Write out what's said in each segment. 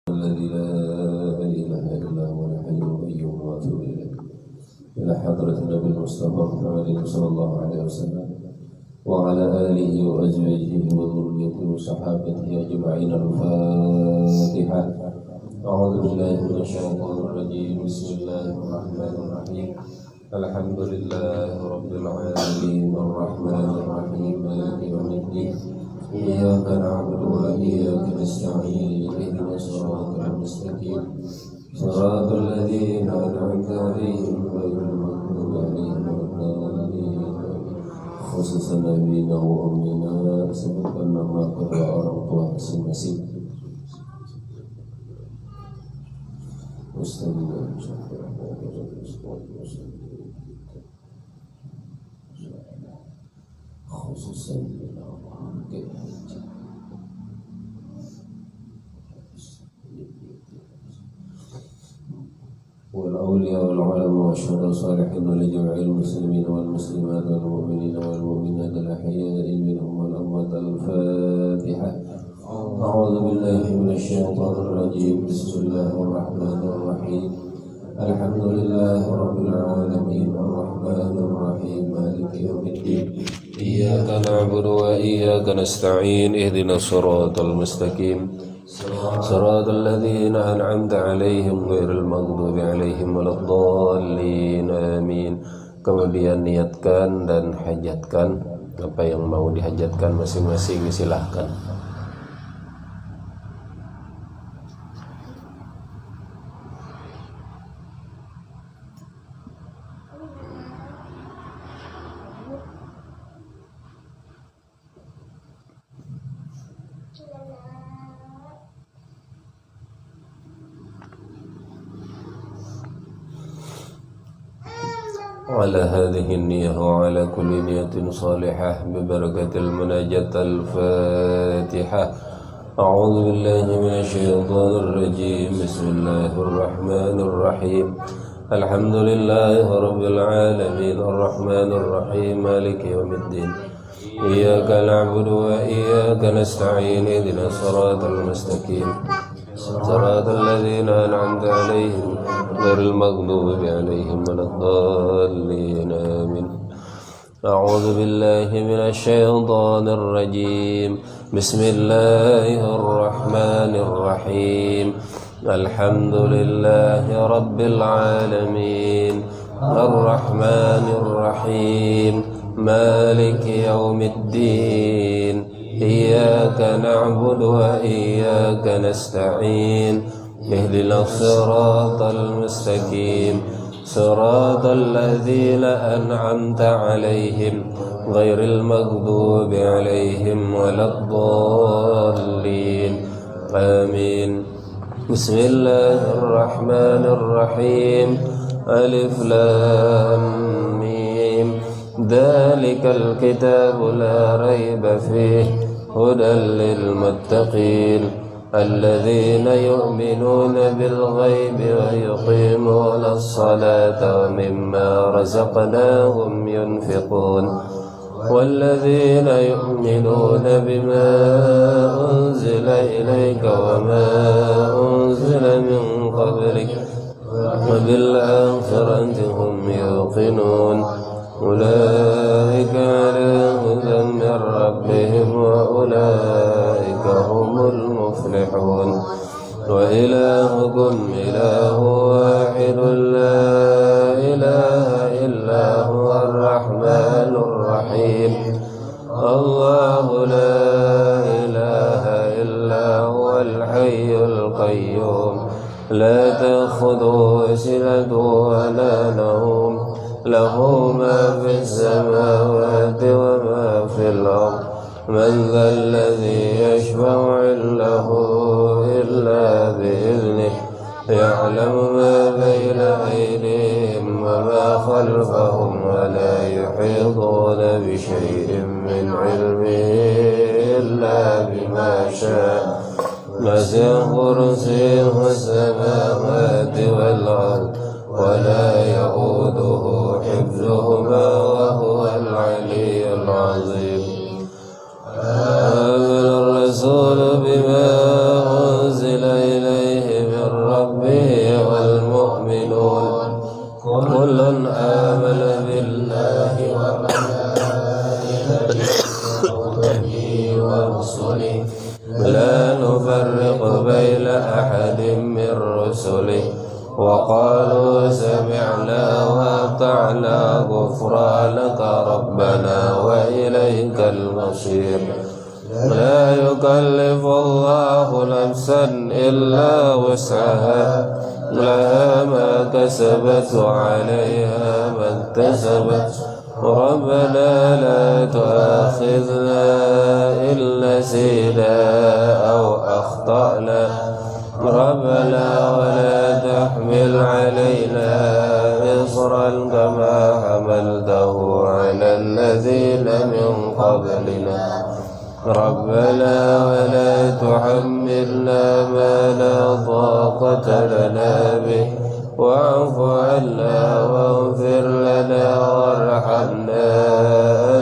الذي لا إله إلا هو الحي القيوم وأتوب إليه إلى حضرة النبي المصطفى محمد صلى الله عليه وسلم وعلى آله وأزواجه وذريته وصحابته أجمعين. الفاتحة. أعوذ بالله من الشيطان الرجيم. بسم الله الرحمن الرحيم. الحمد لله رب العالمين الرحمن الرحيم مالك يوم الدين إياك نعبد وإياك نستعين اهدنا الصراط المستقيم صراط الذين أنعمت عليهم غير المغضوب عليهم ولا الضالين. خصوصا نبينا وأمنا sebutkan nama kedua orang tua masing-masing. Khususan والأولياء والعلماء والشهداء الصالحين ولجميع المسلمين والمسلمات والمؤمنين والمؤمنات الأحياء منهم والأموات. الفاتحة. أعوذ بالله من الشيطان الرجيم. بسم الله الرحمن الرحيم. الحمد لله رب العالمين الرحمن الرحيم مالك يوم الدين إياك نعبد وإياك نستعين اهدنا الصراط المستقيم صراط الذين أنعمت عليهم غير المغضوب عليهم ولا الضالين آمين. Kemudian niatkan dan hajatkan apa yang mau dihajatkan masing-masing, silahkan. على هذه النية وعلى كل نية صالحة ببركة المناجاة. الفاتحة. أعوذ بالله من الشيطان الرجيم. بسم الله الرحمن الرحيم. الحمد لله رب العالمين الرحمن الرحيم مالك يوم الدين إياك نعبد وإياك نستعين اهدنا الصراط المستقيم صراط الذين أنعمت عليهم غير المغضوب عليهم ولا الضالين آمين. أعوذ بالله من الشيطان الرجيم. بسم الله الرحمن الرحيم. الحمد لله رب العالمين الرحمن الرحيم مالك يوم الدين إياك نعبد وإياك نستعين اهدنا الصراط المستقيم صراط الذين أنعمت عليهم غير المغضوب عليهم ولا الضالين آمين. بسم الله الرحمن الرحيم. ألف لام ميم ذلك الكتاب لا ريب فيه هدى للمتقين الذين يؤمنون بالغيب ويقيمون الصلاة ومما رزقناهم ينفقون والذين يؤمنون بما أنزل إليك وما أنزل من قبلك وبالآخرة هم يوقنون أولئك على هدى من ربهم وأولئك هم المفلحون. وإلهكم إله واحد لا إله إلا هو الرحمن الرحيم الله لا إله إلا هو الحي القيوم لا تأخذه سنة ولا نوم له ما في السماوات وما في الأرض من ذا الذي يشفع عنده إلا بإذنه يعلم ما بين أيديهم وما خلفهم ولا يحيطون بشيء من علمه إلا بما شاء وسع كرسيه السماوات والأرض ولا يؤوده حفظهما وهو العلي العظيم. آمن الرسول بما أنزل إليه بين أحد من رسله وقالوا سمعنا وأطعنا غفرانك ربنا وإليك المصير لا يكلف الله نفسا إلا وسعها لها ما كسبت وعليها ما اكتسبت ربنا لا تؤاخذنا إن نسينا أو أخطأنا ربنا ولا تحمل علينا إصرا كما حملته على الذين من قبلنا ربنا ولا تحملنا ما لا طاقة لنا به واعف عنا واغفر لنا وارحمنا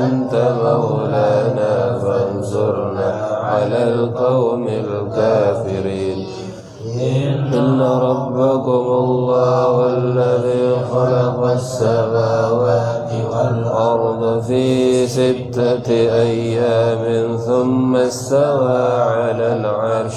أنت مولانا فانصرنا على القوم الكافرين إن ربكم الله الذي خلق السماوات والأرض في 6 أيام ثم استوى على العرش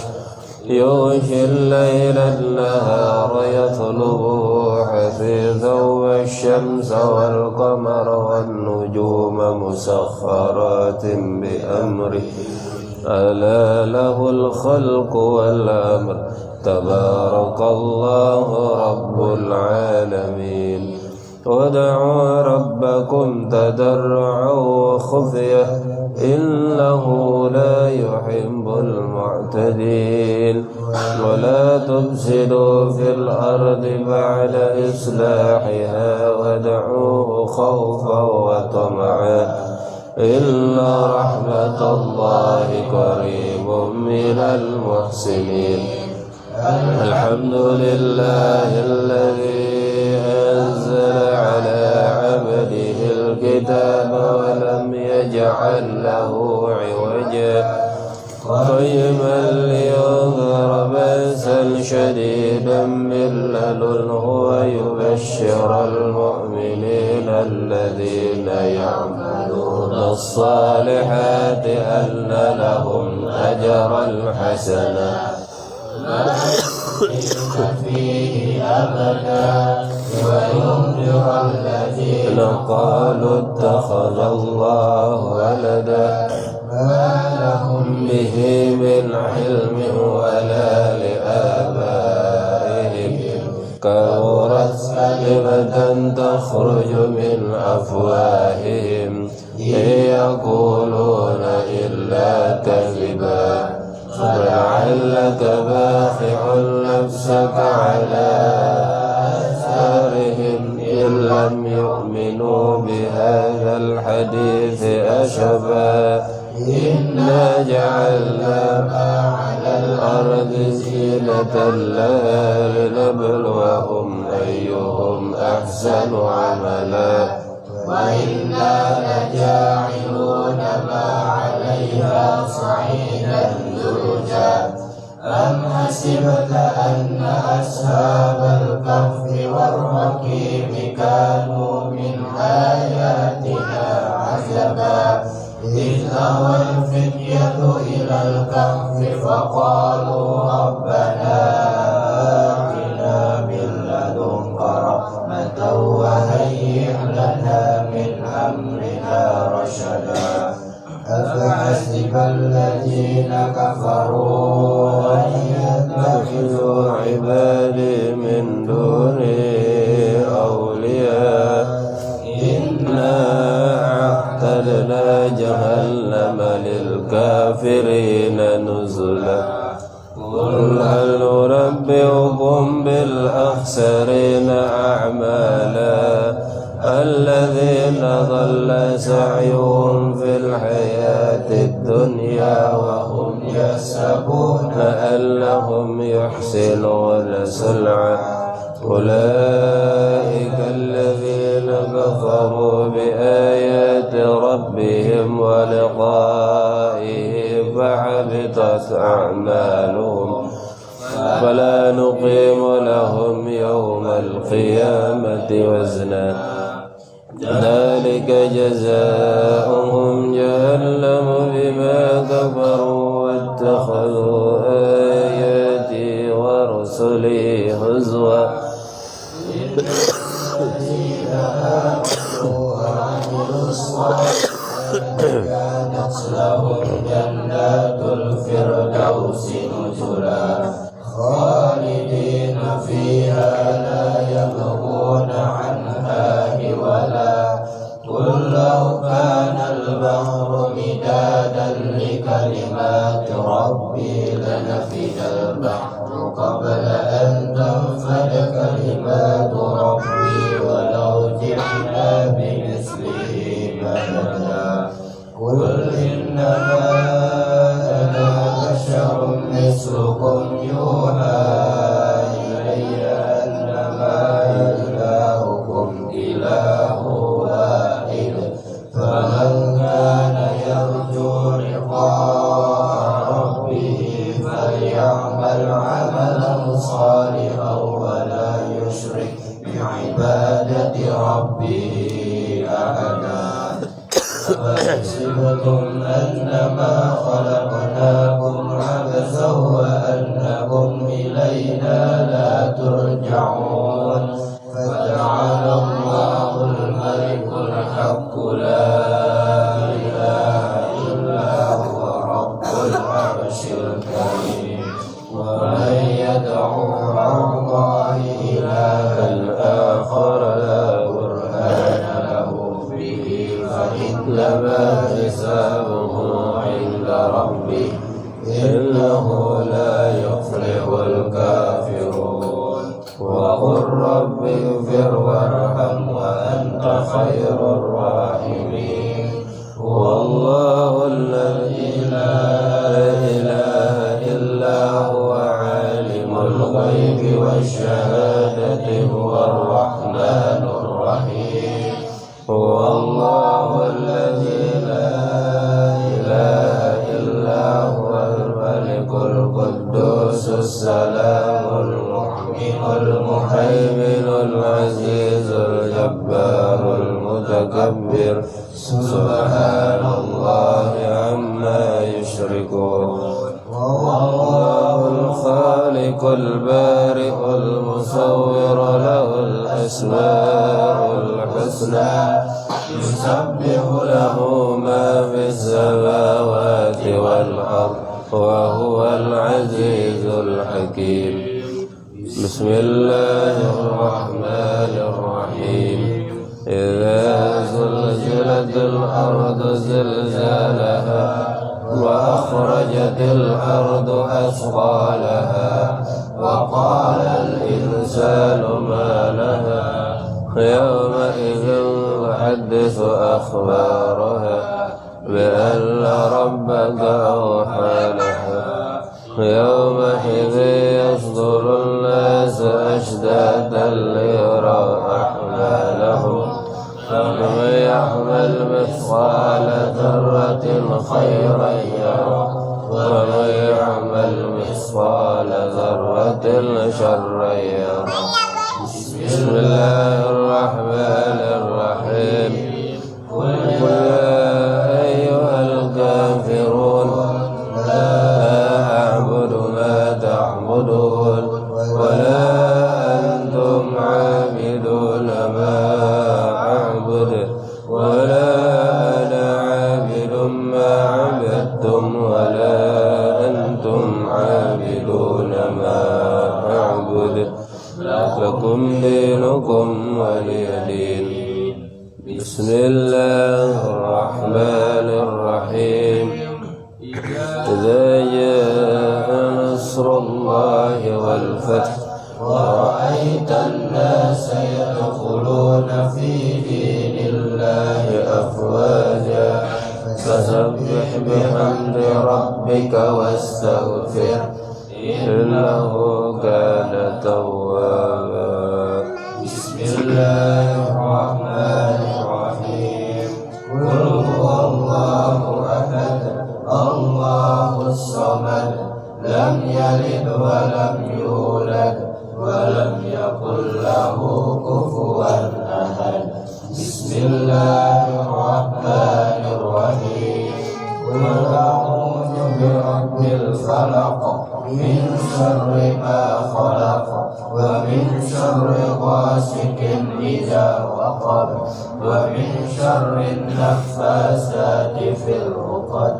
يغشي الليل النهار يطلبه حثيثا والشمس والقمر والنجوم مسخرات بأمره ألا له الخلق والأمر تبارك الله رب العالمين ودعوا ربكم تضرعا وخفية إنه لا يحب المعتدين ولا تفسدوا في الأرض بعد إصلاحها ودعوه خوفا وطمعا إن رحمة الله قريب من المحسنين الحمد لله الذي أنزل على عبده الكتاب ولم يجعل له عوجا قيما لينذر بأسا شديدا من لدنه ويبشر المؤمنين الذين يعملون الصالحات أن لهم أجرا حسنا فيه أبدا وينذر الذين قالوا اتخذ الله ولدا ما لهم به من علم ولا لآبائهم كبرت كلمة تخرج من أفواههم إن يقولون إلا كذبا فلعلك باخع نفسك على آثارهم إن لم يؤمنوا بهذا الحديث أسفا إنا جعلنا ما على الأرض زينة لها لنبلوهم أيهم أحسن عملا وإنا لجاعلون ما عليها صعيدا جرزا أم حسبت أن أصحاب الكهف والرقيم كانوا من آياتنا عجبا إذ أوى الفتية إلى الكهف فقالوا ربنا آتنا من لدنك رحمة وهيئ لنا من أمرنا رشدا أفحسب الذين كفروا أن يتخذوا عبادي من دوني أولياء إنا أعتدنا جهنم للكافرين نزلا قل هل ننبئكم بالأخسرين أعمالا الذين ضل سعيهم في الحياة الدنيا وهم يحسبون أنهم يحسنون صنعا أولئك الذين كفروا بآيات ربهم ولقائه فحبطت أعمالهم فلا نقيم لهم يوم القيامة وزنا ذلك جزاؤهم جهنم بما كفروا واتخذوا آياتي الرسل هزوا كانت لهم جنات الفردوس نزلا خالدين فيها لا يبغون عنها حولا قل لو كان البحر مدادا لكلمات ربي لنفد البحر قبل أن تنفد كلمات ربي ولو جئنا بمثله مددا قل إنما أنا بشر مثلكم يوحى إلي أنما إلهكم إله واحد فمن كان يرجو لقاء ربه فليعمل عملا صالحا ولا يشرك بعبادة ربه أحدا أفحسبتم أنما خلقناكم عبثا وأنكم إلينا لا ترجعون فتعالى الله الملك الحق لا إله إلا هو رب العرش الكريم ومن يدعو مع الله إلها آخر لا برهان له به فإنما حسابه عند ربه إنه لا يفلح الكافرون وقل رب اغفر وارحم وأنت خير الراحمين هو الله الذي لا إله إلا هو عالم الغيب والشهادة هو الرحمن الرحيم هو الله الذي لا إله إلا هو الملك القدوس السلام المؤمن المهيمن العزيز الجبار المتكبر سبحان الله عما يشركون وهو الله الخالق البارئ المصور له الأسماء الحسنى يسبح له ما في السماوات والأرض وهو العزيز الحكيم بسم الله الرحمن الرحيم إذا زلزلت الأرض زلزالها وأخرجت الأرض أثقالها وقال الإنسان ما لها يومئذ تحدث أخبارها بأن ربك أوحى لها يومئذ يصدر الناس أشتاتا ليرى أعمالهم فمن يعمل مثقال ذرة خيرا يره ومن يعمل مثقال ذرة شرا يره بسم الله الرحمن الرحيم قل يا أيها الكافرون لا أعبد ما تعبدون ولا أنتم عابدون ما أعبد ولا أنا عابد ما عبدتم ولا أنتم عابدون ما أعبد لكم دينكم ولي دين بسم الله الرحمن الرحيم إذا جاء نصر الله والفتح ورأيت الناس يدخلون في دين الله أفواجا فسبح بحمد ربك واستغفر إنه كان توابا بسم الله الرحمن الرحيم قل هو الله أحد الله الصمد لم يلد ولم يولد ولم يكن له كفوا أحد بسم الله الرحمن الرحيم قل أعوذ برب الفلق من شر ما خلق ومن شر غاسق إذا وقب ومن شر النفاثات في العقد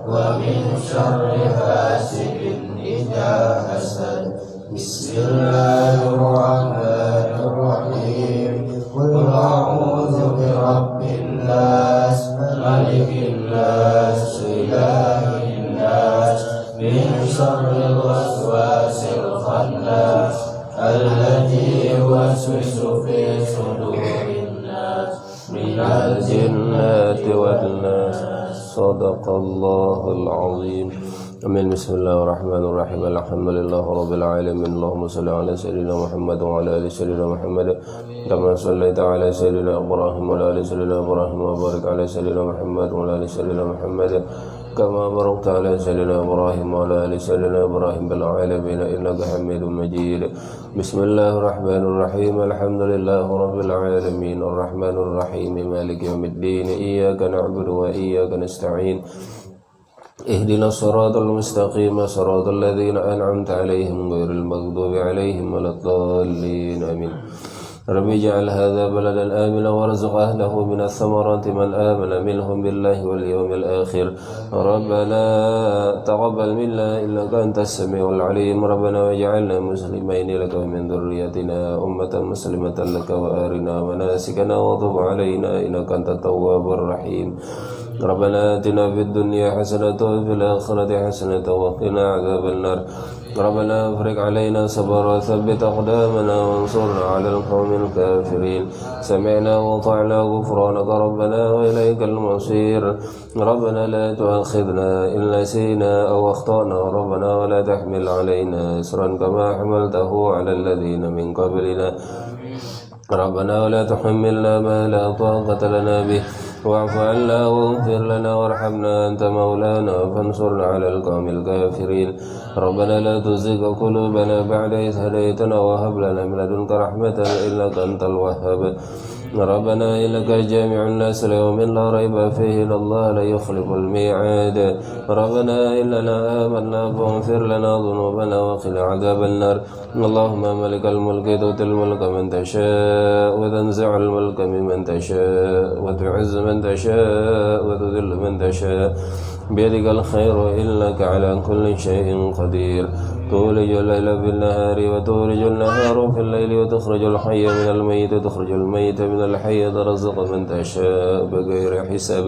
ومن شر حاسد إذا حسد بسم الله الرحمن الرحيم قل أعوذ برب الناس ملك الناس إله الناس من شر الوسواس الخناس الذي يوسوس في صدور الناس من الجنة والناس صدق الله العظيم. Amin. Bismillahirrahmanirrahim. Alhamdulillah rabbil alamin. Allahumma salli ala sayyidina Muhammad wa ala ali sayyidina Muhammad kama sallaita ala sayyidina Ibrahim wa ala ali sayyidina Ibrahim wa barik ala sayyidina Muhammad wa ala ali sayyidina Muhammad kama barakta ala sayyidina Ibrahim wa ala ali sayyidina Ibrahim bil alamin innaka Hamidum Majid. Bismillahirrahmanirrahim. Alhamdulillah rabbil alamin. Arrahmanir rahim. Maliki yaumiddin. Iyyaka na'budu wa iyyaka nasta'in. اهدنا الصراط المستقيم صراط الذين أنعمت عليهم غير المغضوب عليهم ولا الضالين آمين. رب اجعل هذا بلدا آمنا وارزق أهله من الثمرات من آمن منهم بالله واليوم الآخر. ربنا تقبل منا إنك أنت السميع العليم. ربنا واجعلنا مسلمين لك ومن ذريتنا أمة مسلمة لك وأرنا مناسكنا وتب علينا إنك أنت التواب الرحيم. ربنا آتنا في الدنيا حسنة وفي الآخرة حسنة وقنا عذاب النار. ربنا افرج علينا صبرا وثبت أقدامنا وانصرنا على القوم الكافرين. سمعنا وطعنا غفرانك ربنا وإليك المصير. ربنا لا تؤاخذنا إن نسينا أو أخطأنا ربنا ولا تحمل علينا إصرا كما حملته على الذين من قبلنا. ربنا ولا تحملنا ما لا طاقة لنا به واعف عنا واغفر لنا وارحمنا أنت مولانا فانصرنا على القوم الكافرين. ربنا لا تزغ قلوبنا بعد إذ هديتنا وهب لنا من لدنك رحمة إنك أنت الوهاب. ربنا إنك جامع الناس ليوم لا ريب فيه إن الله لا يخلف الميعاد. ربنا إننا آمنا فاغفر لنا ذنوبنا وقنا عذاب النار. اللهم ملك الملك تؤتي الملك من تشاء وتنزع الملك ممن تشاء وتعز من تشاء وتذل من تشاء بيدك الخير إنك على كل شيء قدير. تولج الليل في النهار وتولج النهار في الليل وتخرج الحي من الميت وتخرج الميت من الحي ترزق من تشاء بغير حساب.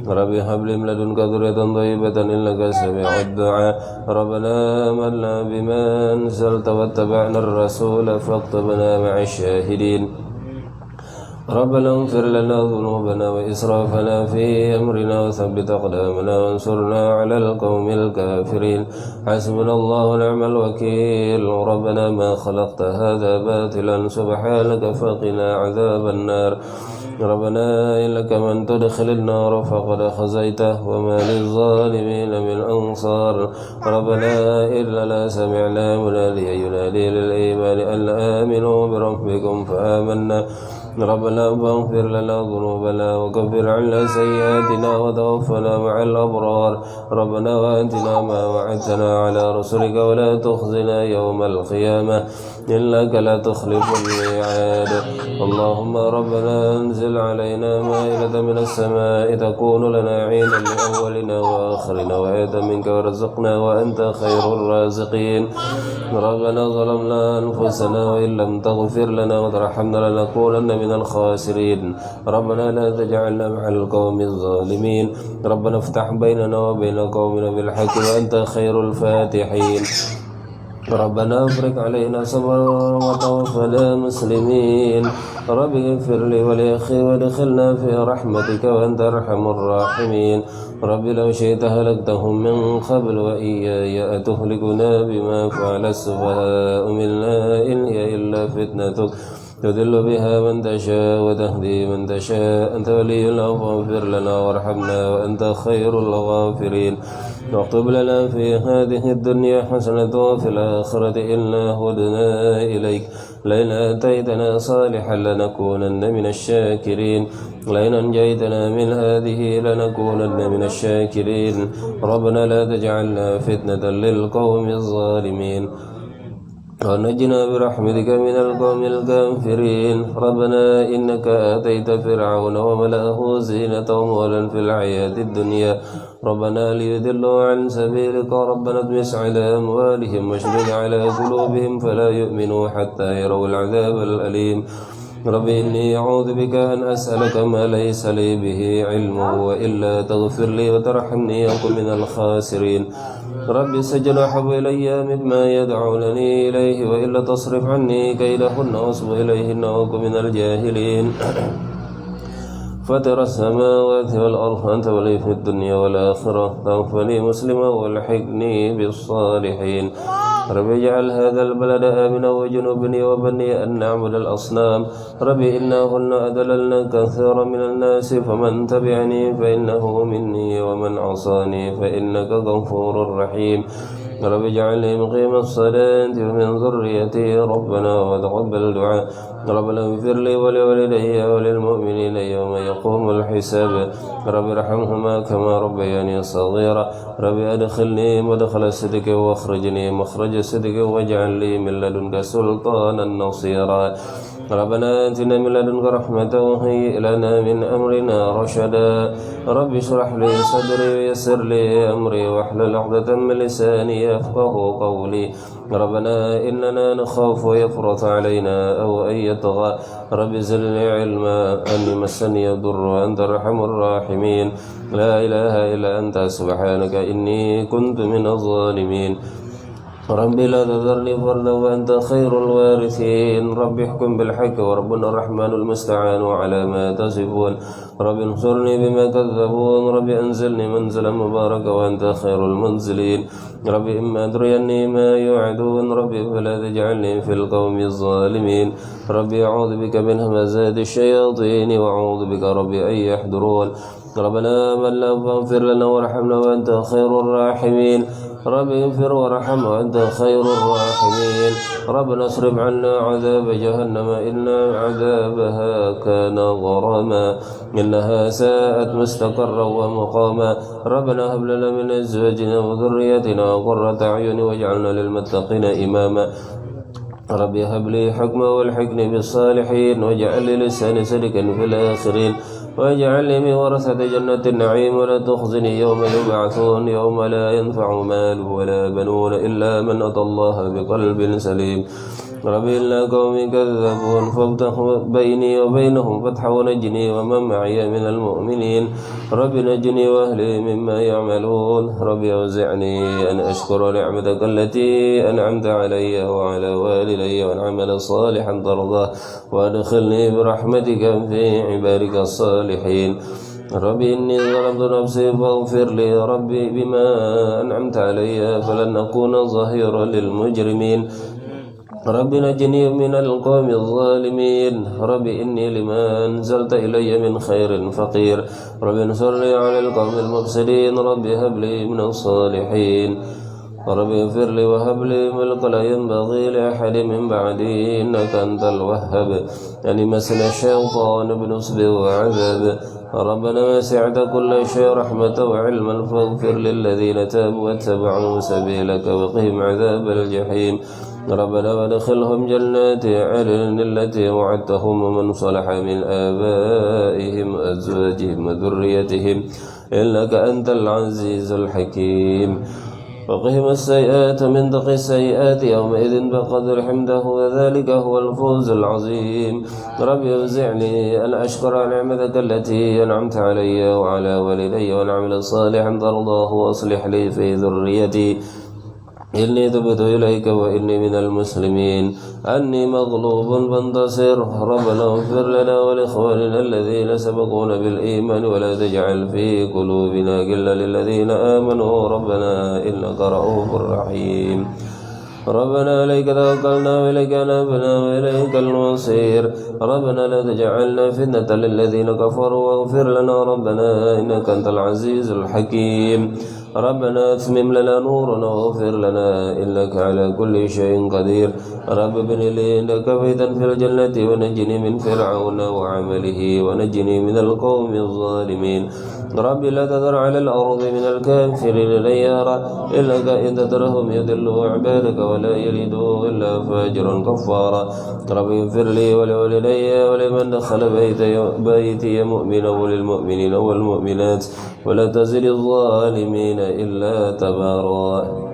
رب هب لي من لدنك ذرية طيبة إنك سميع الدعاء. ربنا آمنا بما أنزلت واتبعنا الرسول فاكتبنا مع الشاهدين. ربنا اغفر لنا ذنوبنا وإسرافنا في أمرنا وثبت أقدامنا وانصرنا على القوم الكافرين. حسبنا الله ونعم الوكيل. ربنا ما خلقت هذا باطلا سبحانك فقنا عذاب النار. ربنا إنك من تدخل النار فقد خزيته وما للظالمين من أنصار. ربنا إننا سمعنا مناديا ينادي للإيمان أن آمنوا بربكم فآمنا. ربنا فاغفر لنا ذنوبنا وكفر عنا سيئاتنا وتوفنا مع الأبرار. ربنا وآتنا ما وعدتنا على رسلك ولا تخزنا يوم القيامة إنك لا تخلف الميعاد. اللهم ربنا أنزل علينا مائدة من السماء تكون لنا عيدا لأولنا وآخرنا وآية منك وارزقنا وأنت خير الرازقين. ربنا ظلمنا أنفسنا وإن لم تغفر لنا وترحمنا لنكونن من الخاسرين. ربنا لا تجعلنا مع القوم الظالمين. ربنا افتح بيننا وبين قومنا بالحق وأنت خير الفاتحين. ربنا افرج علينا صبرا وتوفنا مسلمين. رب اغفر لي ولأخي وادخلنا في رحمتك وأنت أرحم الراحمين. رب لو شئت هلكتهم من قبل وإياي أتهلكنا بما فعل السفهاء منا إن هي إلا فتنتك تذل بها من تشاء وتهدي من تشاء. أنت ولينا فاغفر لنا وارحمنا وأنت خير الغافرين. واكتب لنا في هذه الدنيا حسنة وفي الآخرة إنا هدنا إليك. لئن آتيتنا صالحا لنكونن من الشاكرين. لئن أنجيتنا من هذه لنكونن من الشاكرين. ربنا لا تجعلنا فتنة للقوم الظالمين. ونجنا برحمتك من القوم الكافرين. ربنا إنك آتيت فرعون وملأه زينة وأموالا في الحياة الدنيا ربنا ليضلوا عن سبيلك ربنا اطمس على أموالهم واشدد على قلوبهم فلا يؤمنوا حتى يروا العذاب الأليم. رب إني أعوذ بك أن أسألك ما ليس لي به علم وإلا تغفر لي وترحمني أكن من الخاسرين. رب السجن أحب إلي مما يدعونني إليه وإلا تصرف عني كيدهن وأصب إليهن وأكن من الجاهلين. فاطر السماوات والأرض أنت ولي في الدنيا والآخرة توفني مسلما والحقني بالصالحين. رب اجعل هذا البلد آمنا وجنوبني وبني أن نعبد الأصنام. رب إنهن أضللن كثيرا من الناس فمن تبعني فإنه مني ومن عصاني فإنك غفور رحيم. رب اجعلني مقيم الصلاة ومن ذريتي ربنا وتقبل دعاء. ربنا اغفر لي ولوالدي وللمؤمنين يوم يقوم الحساب. رب ارحمهما كما ربياني صغيرا. رب أدخلني مدخل صدق واخرجني مخرج صدق واجعل لي من لدنك سلطانا نصيرا. ربنا آتنا من لدنك رحمة وهيئ لنا من أمرنا رشدا. رب اشرح لي صدري ويسر لي أمري واحلل عقدة من لساني يفقه قولي. ربنا إننا نخاف يفرط علينا أو أن يطغى. رب زدني علما أني مسني الضر وأنت أرحم الراحمين. لا إله إلا أنت سبحانك إني كنت من الظالمين. رب لا تذرني فردا وأنت خير الوارثين. رب احكم بالحق وربنا الرحمن المستعان على ما تصفون. رب انصرني بما كذبون. رب أنزلني منزلا مباركا وأنت خير المنزلين. رب إما أدريني ما يوعدون. رب فلا تجعلني في القوم الظالمين. رب أعوذ بك من همزات الشياطين وأعوذ بك رب أن يحضرون. ربنا آمنا فاغفر لنا وارحمنا وأنت خير الراحمين. رب اغفر وارحم وأنت خير الراحمين. ربنا اصرف عنا عذاب جهنم إن عذابها كان غراما إنها ساءت مستقرا ومقاما. ربنا هب لنا من أزواجنا وذريتنا قرة أعين واجعلنا للمتقين إماما. رب هب لي حكما والحقني بالصالحين واجعل لي لسان صدق في الآخرين واجعل لي من ورثة جنة النعيم ولا تخزني يوم يبعثون يوم لا ينفع مال ولا بنون إلا من أتى الله بقلب سليم. رب إلا قومي كذبون فافتح بيني وبينهم فتحا ونجني ومن معي من المؤمنين. رب نجني وأهلي مما يعملون. رب أوزعني أن أشكر نعمتك التي أنعمت علي وعلى والدي وأن أعمل صالحا ترضاه وأدخلني برحمتك في عبادك الصالحين. رب إني ظلمت نفسي فاغفر لي ربي بما أنعمت علي فلن أكون ظهيرا للمجرمين. رب نجني من القوم الظالمين. رب إني لما أنزلت إلي من خير فقير. رب انصرني على القوم المفسدين. رب هب لي من الصالحين. رب اغفر لي وهب لي ملك لا ينبغي لأحد من بعدي إنك أنت الوهاب. يعني مسنا الشيطان بنصب وعذاب. ربنا وسعت كل شيء رحمة وعلما فاغفر للذين تابوا واتبعوا سبيلك وقهم عذاب الجحيم. ربنا وادخلهم جنات عدن التي وعدتهم ومن صلح من آبائهم وأزواجهم وذريتهم إنك أنت العزيز الحكيم. وقهم السيئات من تقي السيئات يومئذ بقدر حمده وذلك هو الفوز العظيم. رب أوزعني أن أشكر نعمتك التي أنعمت علي وعلى والدي وأن أعمل صالحا ترضاه وأصلح لي في ذريتي إني تبت إليك وإني من المسلمين. أني مغلوب فانتصر. ربنا اغفر لنا ولإخواننا الذين سبقونا بالإيمان ولا تجعل في قلوبنا غلا للذين آمنوا ربنا إنك رؤوف رحيم. ربنا عليك توكلنا وإليك أنبنا وإليك المصير. ربنا لا تجعلنا فتنة للذين كفروا واغفر لنا ربنا إنك أنت العزيز الحكيم. ربنا أتمم لنا نورنا واغفر لنا إنك على كل شيء قدير. رب ابن لي إنك بيتا في الجنة ونجني من فرعون وعمله ونجني من القوم الظالمين. رب لا تذر على الأرض من الكافرين ديارا إنك إن تذرهم يضلوا عبادك ولا يلدوا إلا فاجرا كفارا رب اغفر لي ولوالدي ولمن دخل بيتي مؤمنا وللمؤمنين والمؤمنات ولا تزد الظالمين إلا تبارا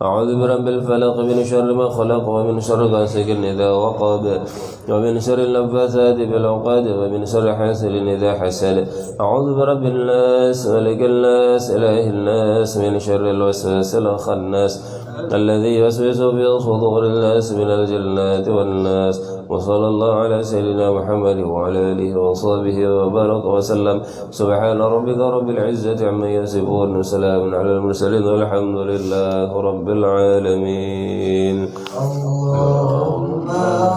أعوذ برب الفلق من شر ما خلق ومن شر غاسق إذا وقب ومن شر النفاثات في العقد ومن شر حاسد إذا حسد أعوذ برب الناس ملك الناس إله الناس من شر الوسواس الخناس الذي يوسوس في صدور الناس من الجنة والناس وصلى الله على سيدنا محمد وعلى آله وصحبه وبارك وسلم سبحان ربك رب العزة عما يصفون وسلام على المرسلين والحمد لله رب العالمين اللهم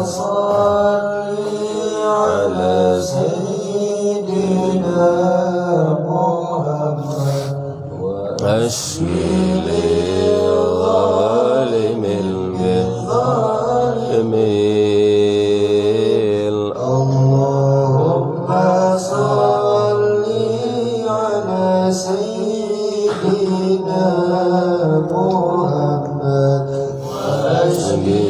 صل على سيدنا محمد وأشفي للظالم المظلمين اللهم صل على سيدنا محمد وأشفي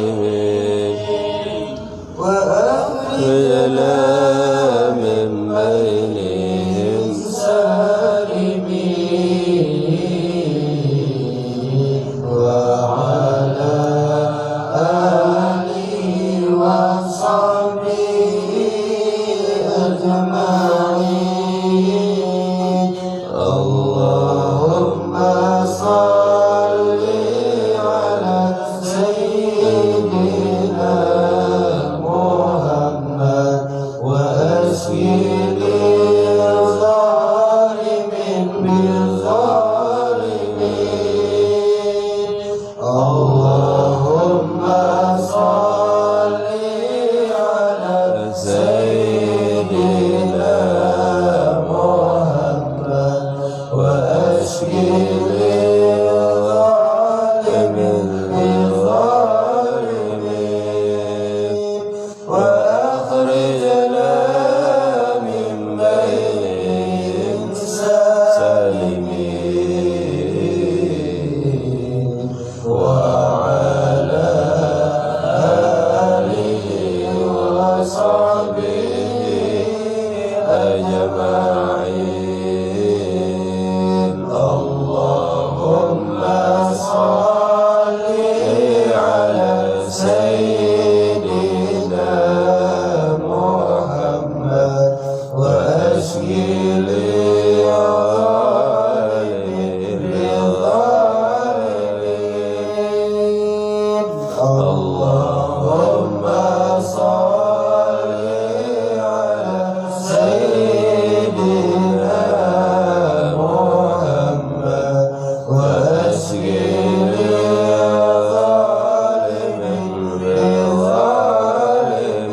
للظالمين وأخرجنا من بينهم سالمين وعلى آله وصحبه أجمعين اللهم صل على سيدنا محمد وأشفي للظالمين بالظالمين اللهم صل على سيدنا محمد وأشفي للظالمين بالظالمين وأخرجنا من بينهم سالمين وعلى آله وصحبه أجمعين اللهم صل على سيدنا محمد وأشفي للظالمين اللهم صل على سيدنا محمد وأشفي للظالمين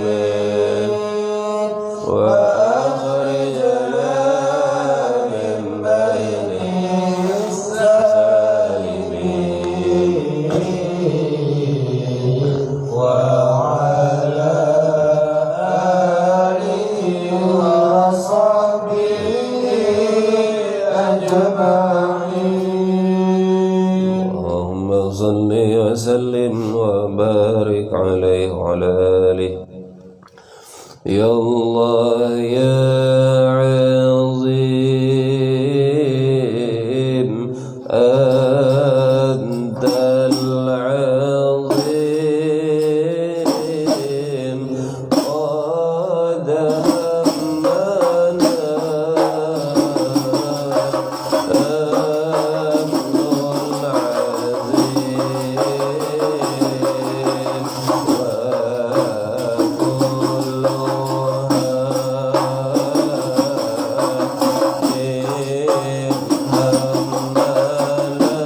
بالظالمين وأخرجنا من بينهم سالمين وعلى آله وصحبه أجمعين اللهم صل وسلم وبارك عليه وعلى آله يا الله يا عظيم أنت العظيم قد همنا أمن عظيم وكلها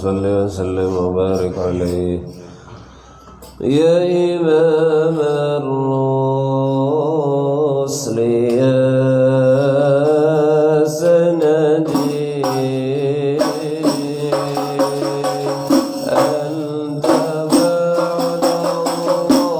صل وسلم وبارك عليه يا إمام الرسل يا سندي أنت بعد الله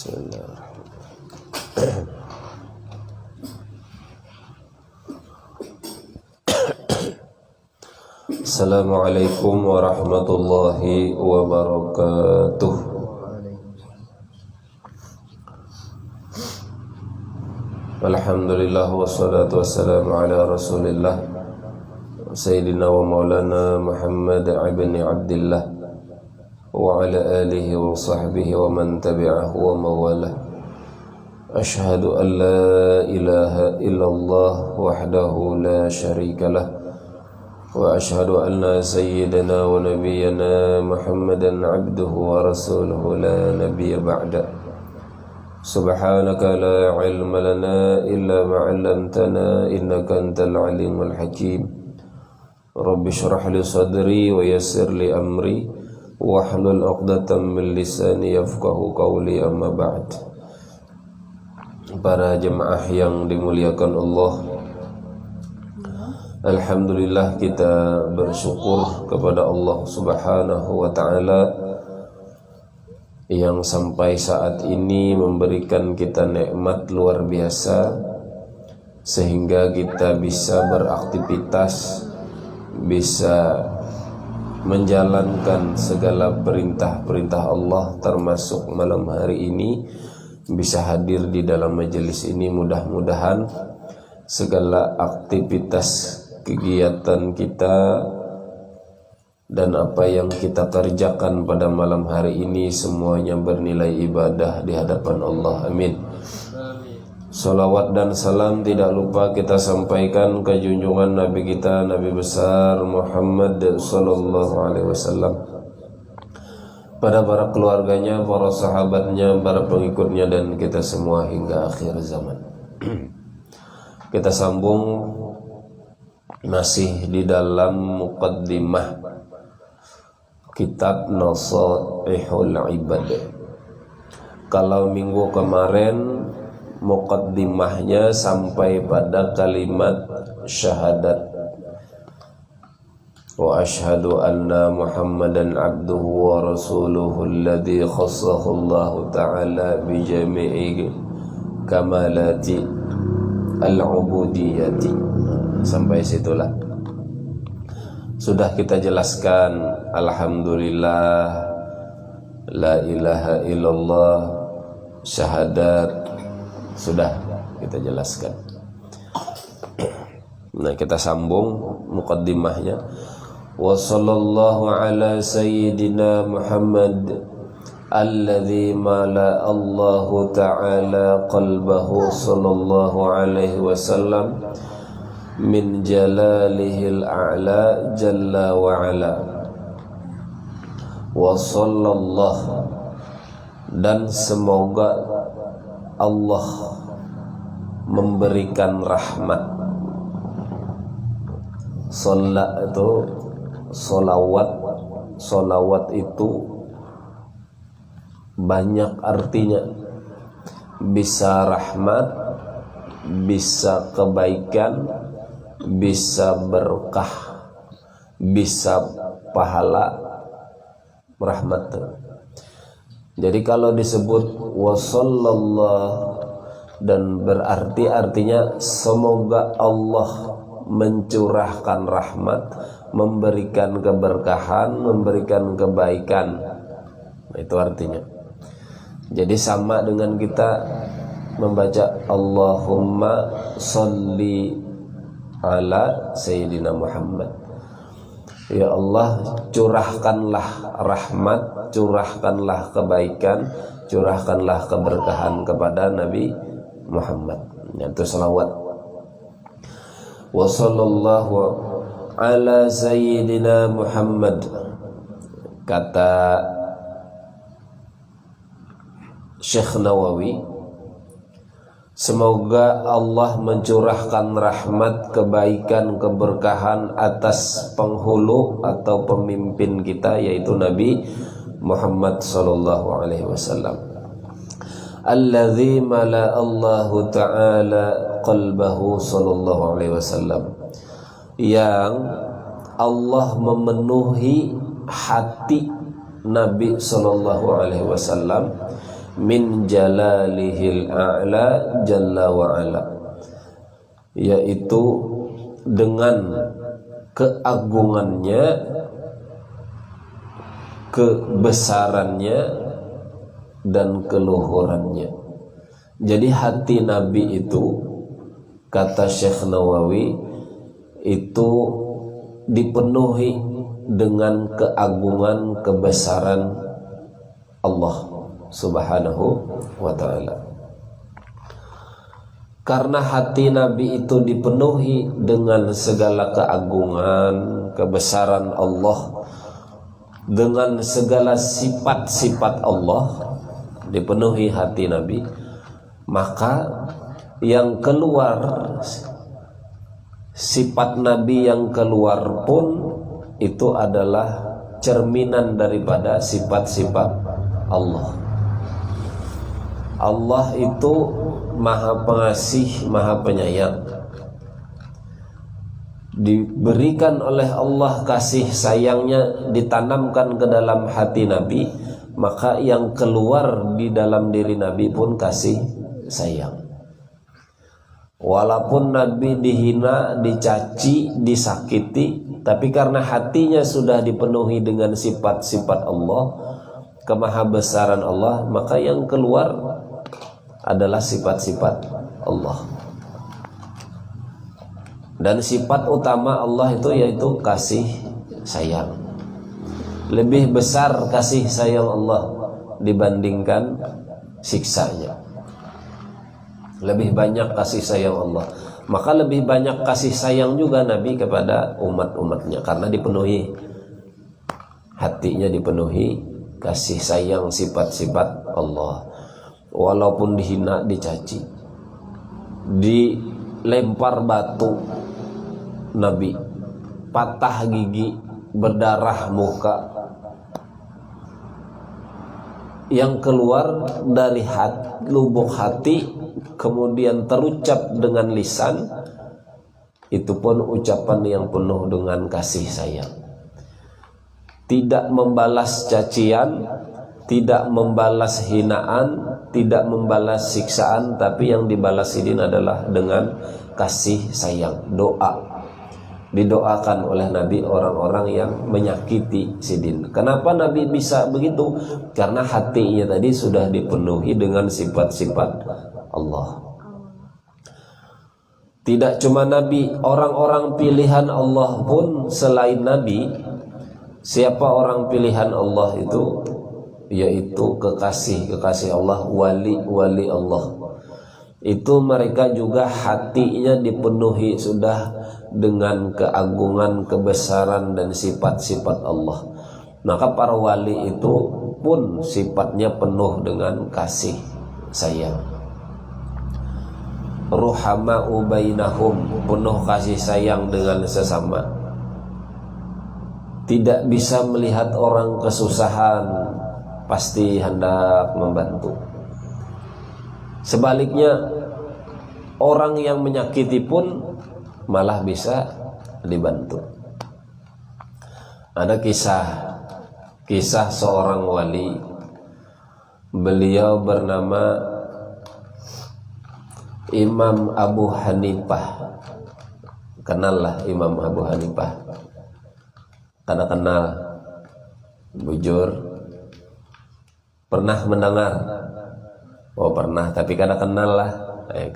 Bismillahirrahmanirrahim. Assalamualaikum warahmatullahi wabarakatuh. Alhamdulillah wassalatu wassalamu ala Rasulillah Sayyidina wa maulana Muhammad ibn Abdillah wa ala alihi wa sahbihi wa man tabi'ahu wa mawalah. Ashhadu an la ilaha illallah wahdahu la syarika lah wa ashhadu anna sayyidana wa nabiyyana Muhammadan abduhu wa rasuluhu la nabiyya ba'da. Subhanaka la ilma lana illa ma 'allamtana innaka antal alimul hakim. Rabbi shrah li sadri wa yassir li amri wahlul 'uqdatam min lisani yafqahu qawli, amma ba'd. Para jemaah yang dimuliakan Allah, alhamdulillah kita bersyukur kepada Allah Subhanahu wa taala yang sampai saat ini memberikan kita nikmat luar biasa sehingga kita bisa beraktivitas, bisa menjalankan segala perintah-perintah Allah, termasuk malam hari ini bisa hadir di dalam majelis ini. Mudah-mudahan segala aktivitas kegiatan kita dan apa yang kita kerjakan pada malam hari ini semuanya bernilai ibadah di hadapan Allah. Amin. Salawat dan salam tidak lupa kita sampaikan ke junjungan Nabi kita, Nabi besar Muhammad sallallahu alaihi wasallam, pada para keluarganya, para sahabatnya, para pengikutnya, dan kita semua hingga akhir zaman. Kita sambung masih di dalam muqaddimah kitab Nasaihul Ibad. Kalau minggu kemarin muqaddimahnya sampai pada kalimat syahadat wa ashhadu anna Muhammadan abduhu wa rasuluhu alladhi khassahu Allah ta'ala bi jami'i kamalati al-ubudiyyati. Sampai situlah sudah kita jelaskan. Alhamdulillah, la ilaha illallah, syahadat, sudah kita jelaskan. Nah, kita sambung muqaddimahnya. Wa sallallahu ala sayyidina Muhammad alladhi mala Allahu ta'ala qalbahu sallallahu alaihi wasallam min jalalihil a'la jalla wa ala. Wa sallallahu, dan semoga Allah memberikan rahmat. Salat itu solawat, solawat itu banyak artinya, bisa rahmat, bisa kebaikan, bisa berkah, bisa pahala, rahmat. Jadi kalau disebut wasallallahu dan berarti artinya semoga Allah mencurahkan rahmat, memberikan keberkahan, memberikan kebaikan. Itu artinya. Jadi sama dengan kita membaca Allahumma sholli ala Sayyidina Muhammad. Ya Allah, curahkanlah rahmat, curahkanlah kebaikan, curahkanlah keberkahan kepada Nabi Muhammad. Itu salawat. Wa sallallahu ala Sayyidina Muhammad. Kata Syekh Nawawi, semoga Allah mencurahkan rahmat, kebaikan, keberkahan atas penghulu atau pemimpin kita, yaitu Nabi Muhammad sallallahu alaihi wasallam. Alladzi mala Allahu ta'ala qalbahu sallallahu alaihi wasallam, yang Allah memenuhi hati Nabi sallallahu alaihi wasallam min jalalihil a'la jalla wa ala, yaitu dengan keagungannya, kebesarannya dan keluhurannya. Jadi hati Nabi itu, kata Syekh Nawawi, itu dipenuhi dengan keagungan, kebesaran Allah Subhanahu wa ta'ala. Karena hati Nabi itu dipenuhi dengan segala keagungan, kebesaran Allah, dengan segala sifat-sifat Allah, dipenuhi hati Nabi, maka yang keluar, sifat Nabi yang keluar pun itu adalah cerminan daripada sifat-sifat Allah. Allah itu Maha Pengasih, Maha Penyayang. Diberikan oleh Allah kasih sayangnya, ditanamkan ke dalam hati Nabi, maka yang keluar di dalam diri Nabi pun kasih sayang. Walaupun Nabi dihina, dicaci, disakiti, tapi karena hatinya sudah dipenuhi dengan sifat-sifat Allah, kemahabesaran Allah, maka yang keluar adalah sifat-sifat Allah. Dan sifat utama Allah itu yaitu kasih sayang. Lebih besar kasih sayang Allah dibandingkan siksanya. Lebih banyak kasih sayang Allah, maka lebih banyak kasih sayang juga Nabi kepada umat-umatnya, karena dipenuhi hatinya, dipenuhi kasih sayang sifat-sifat Allah. Walaupun dihina, dicaci, dilempar batu Nabi, patah gigi, berdarah muka, yang keluar dari lubuk hati kemudian terucap dengan lisan, itu pun ucapan yang penuh dengan kasih sayang. Tidak membalas cacian, tidak membalas hinaan, tidak membalas siksaan, tapi yang dibalas ini adalah dengan kasih sayang, doa. Didoakan oleh Nabi orang-orang yang menyakiti sidin. Kenapa Nabi bisa begitu? Karena hatinya tadi sudah dipenuhi dengan sifat-sifat Allah. Tidak cuma Nabi, orang-orang pilihan Allah pun selain Nabi. Siapa orang pilihan Allah itu? Yaitu kekasih Allah, wali Allah. Itu mereka juga hatinya dipenuhi sudah dengan keagungan, kebesaran dan sifat-sifat Allah. Maka para wali itu pun sifatnya penuh dengan kasih sayang. Ruhama'u bainahum, penuh kasih sayang dengan sesama. Tidak bisa melihat orang kesusahan, pasti hendak membantu. Sebaliknya, orang yang menyakiti pun malah bisa dibantu. Ada kisah seorang wali. Beliau bernama Imam Abu Hanifah. Kenallah Imam Abu Hanifah. Karena kenal, bujur. Pernah mendengar? Oh pernah, tapi kada kenal lah.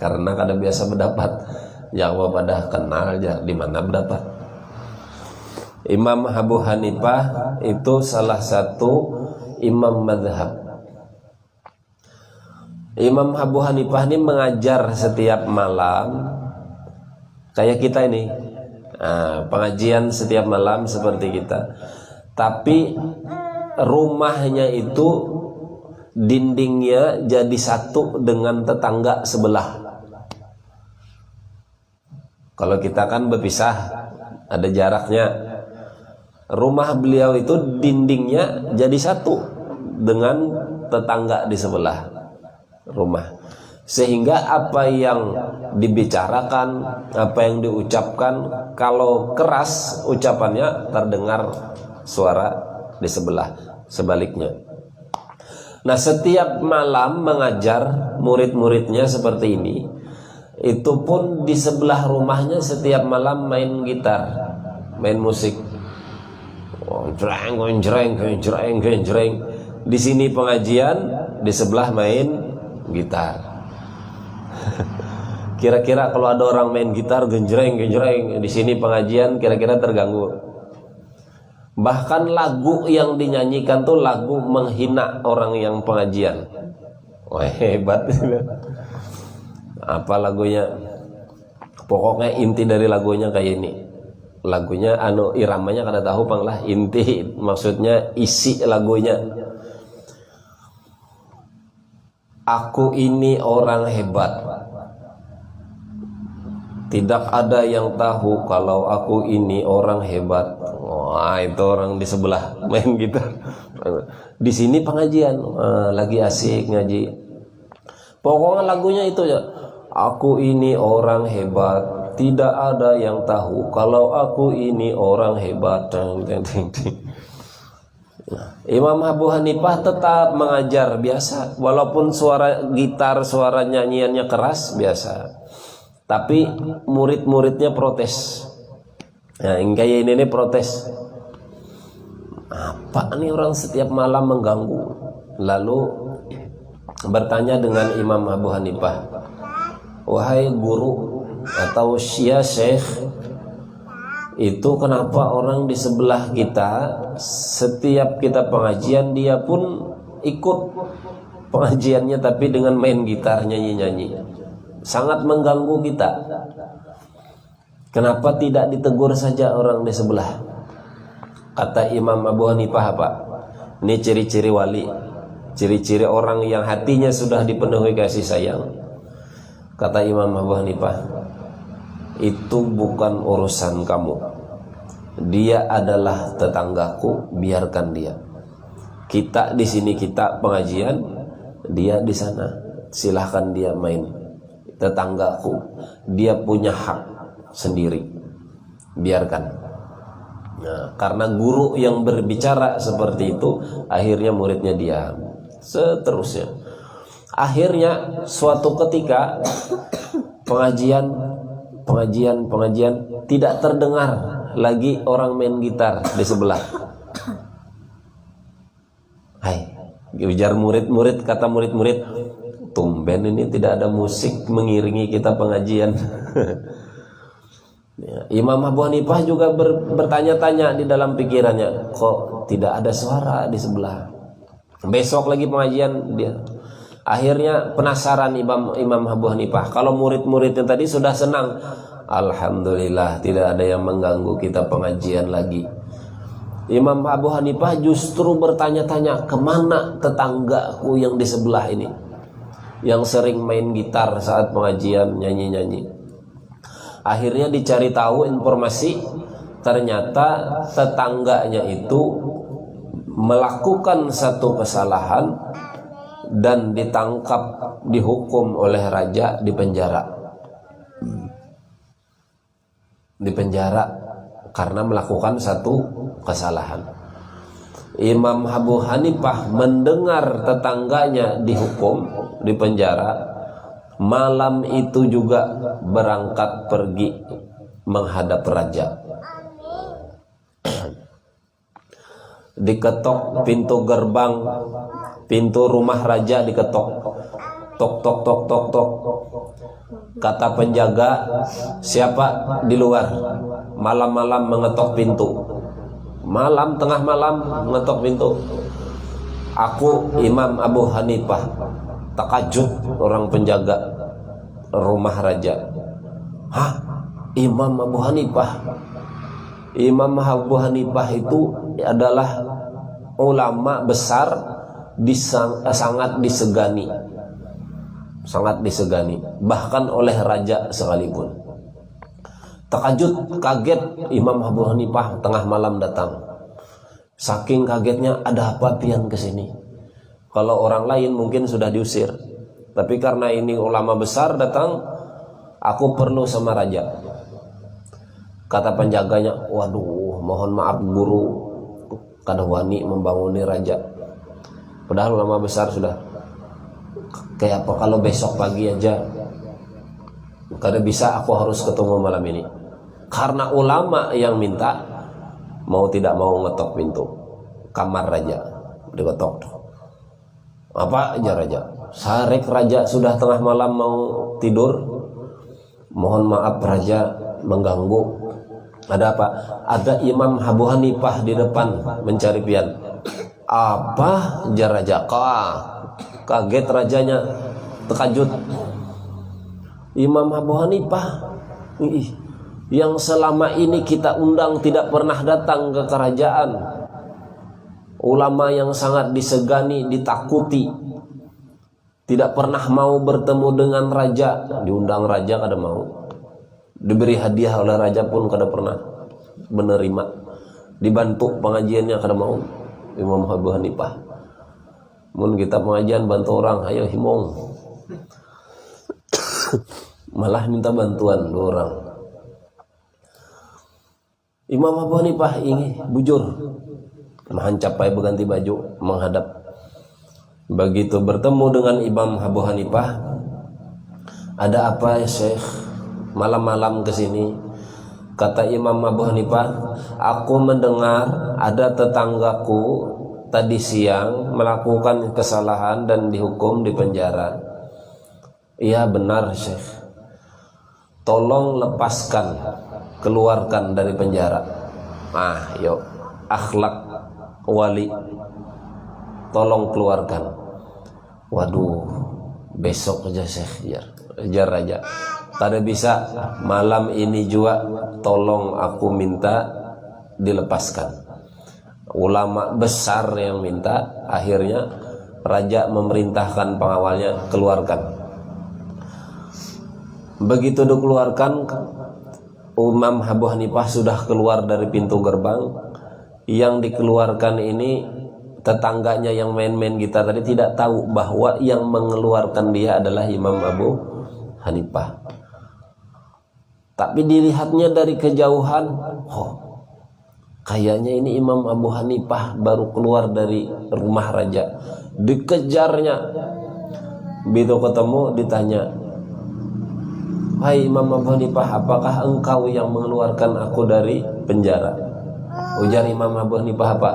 Karena kada biasa mendapat. Jawab pada kenal aja, di mana mendapat. Imam Abu Hanifah itu salah satu imam mazhab. Imam Abu Hanifah ini mengajar setiap malam, kayak kita ini. Pengajian setiap malam seperti kita. Tapi rumahnya itu dindingnya jadi satu dengan tetangga sebelah. Kalau kita kan berpisah, ada jaraknya. Rumah beliau itu dindingnya jadi satu dengan tetangga di sebelah rumah. Sehingga apa yang dibicarakan, apa yang diucapkan, kalau keras ucapannya terdengar suara di sebelah. Sebaliknya, Nah, setiap malam mengajar murid-muridnya seperti ini. Itu pun di sebelah rumahnya setiap malam main gitar, main musik. Genjreng. Di sini pengajian, di sebelah main gitar. Kira-kira kalau ada orang main gitar genjreng, di sini pengajian kira-kira terganggu. Bahkan lagu yang dinyanyikan tuh lagu menghina orang yang pengajian. Wah, hebat. Apa lagunya? Pokoknya inti dari lagunya kayak ini. Lagunya iramanya kada tahu pang lah, inti maksudnya isi lagunya. Aku ini orang hebat. Tidak ada yang tahu kalau aku ini orang hebat. Wah, itu orang di sebelah main gitar. Di sini pengajian, lagi asik ngaji. Pokoknya lagunya itu ya. Aku ini orang hebat. Tidak ada yang tahu kalau aku ini orang hebat. Imam Abu Hanifah tetap mengajar biasa, walaupun suara gitar, suara nyanyiannya keras biasa. Tapi murid-muridnya protes. Nah, kayak ini protes. Apa nih orang setiap malam mengganggu? Lalu bertanya dengan Imam Abu Hanifah, wahai guru atau syekh, itu kenapa orang di sebelah kita setiap kita pengajian dia pun ikut pengajiannya tapi dengan main gitar nyanyi-nyanyi, sangat mengganggu kita. Kenapa tidak ditegur saja orang di sebelah? Kata Imam Abu Hanifah apa? Ini ciri-ciri wali, ciri-ciri orang yang hatinya sudah dipenuhi kasih sayang. Kata Imam Abu Hanifah, itu bukan urusan kamu. Dia adalah tetanggaku, biarkan dia. Kita di sini kita pengajian, dia di sana. Silahkan dia main. Tetanggaku, dia punya hak sendiri. Biarkan. Nah, karena guru yang berbicara seperti itu, akhirnya muridnya diam. Seterusnya. Akhirnya suatu ketika pengajian tidak terdengar lagi orang main gitar di sebelah. Hai, ujar murid-murid, kata murid-murid, tumben ini tidak ada musik mengiringi kita pengajian. Ya, Imam Abu Hanifah juga bertanya-tanya di dalam pikirannya, kok tidak ada suara di sebelah. Besok lagi pengajian dia. Akhirnya penasaran Imam Abu Hanifah. Kalau murid-muridnya tadi sudah senang, alhamdulillah tidak ada yang mengganggu kita pengajian lagi. Imam Abu Hanifah justru bertanya-tanya, kemana tetanggaku yang di sebelah ini, yang sering main gitar saat pengajian nyanyi-nyanyi. Akhirnya dicari tahu informasi, ternyata tetangganya itu melakukan satu kesalahan dan ditangkap, dihukum oleh raja, dipenjara karena melakukan satu kesalahan. Imam Abu Hanifah mendengar tetangganya dihukum, dipenjara, malam itu juga berangkat pergi menghadap raja. Diketok pintu gerbang, pintu rumah raja diketok. Tok tok tok tok tok. Kata penjaga, siapa di luar? Malam-malam mengetok pintu. Malam, tengah malam mengetok pintu. Aku Imam Abu Hanifah. Takajub orang penjaga rumah raja. Hah? Imam Abu Hanifah? Imam Abu Hanifah itu adalah ulama besar, sangat disegani bahkan oleh raja sekalipun. Takajud, kaget Imam Abu Hanifah tengah malam datang. Saking kagetnya, ada apa pian kesini? Kalau orang lain mungkin sudah diusir, tapi karena ini ulama besar datang, aku perlu sama raja. Kata penjaganya, waduh, mohon maaf guru, kada wani membanguni raja. Padahal ulama besar sudah kayak apa kalau besok pagi aja, karena bisa aku harus ketemu malam ini. Karena ulama yang minta, mau tidak mau ngetok pintu kamar raja, diketok. Apa aja raja? Sarek raja sudah tengah malam mau tidur. Mohon maaf raja mengganggu. Ada apa? Ada Imam Abu Hanifah di depan mencari pian. Apa aja raja? Kaget rajanya, terkejut. Imam Abu Hanifah yang selama ini kita undang tidak pernah datang ke kerajaan, ulama yang sangat disegani, ditakuti, tidak pernah mau bertemu dengan raja. Diundang raja kada mau, diberi hadiah oleh raja pun kada pernah menerima, dibantu pengajiannya kada mau. Imam Abu Hanifah, mun kita pengajian bantu orang, ayo himong, malah minta bantuan dua orang. Imam Abu Hanifah ini bujur, mencapai berganti baju menghadap. Begitu bertemu dengan Imam Abu Hanifah, ada apa ya Syekh? Malam-malam kesini. Kata Imam Abu Hanifah, aku mendengar ada tetanggaku tadi siang melakukan kesalahan dan dihukum di penjara. Iya benar Syekh. Tolong lepaskan, keluarkan dari penjara. Yuk, akhlak wali, tolong keluarkan. Waduh, besok aja Syekh, jar raja. Tadi bisa malam ini juga, tolong aku minta dilepaskan. Ulama besar yang minta, akhirnya raja memerintahkan pengawalnya keluarkan. Begitu dikeluarkan, Imam Abu Hanifah sudah keluar dari pintu gerbang. Yang dikeluarkan ini tetangganya yang main-main gitar tadi tidak tahu bahwa yang mengeluarkan dia adalah Imam Abu Hanifah. Tapi dilihatnya dari kejauhan, kayaknya ini Imam Abu Hanifah baru keluar dari rumah raja. Dikejarnya, begitu ketemu ditanya, "Hai Imam Abu Hanifah, apakah engkau yang mengeluarkan aku dari penjara?" Ujar Imam Abu Hanifah apa?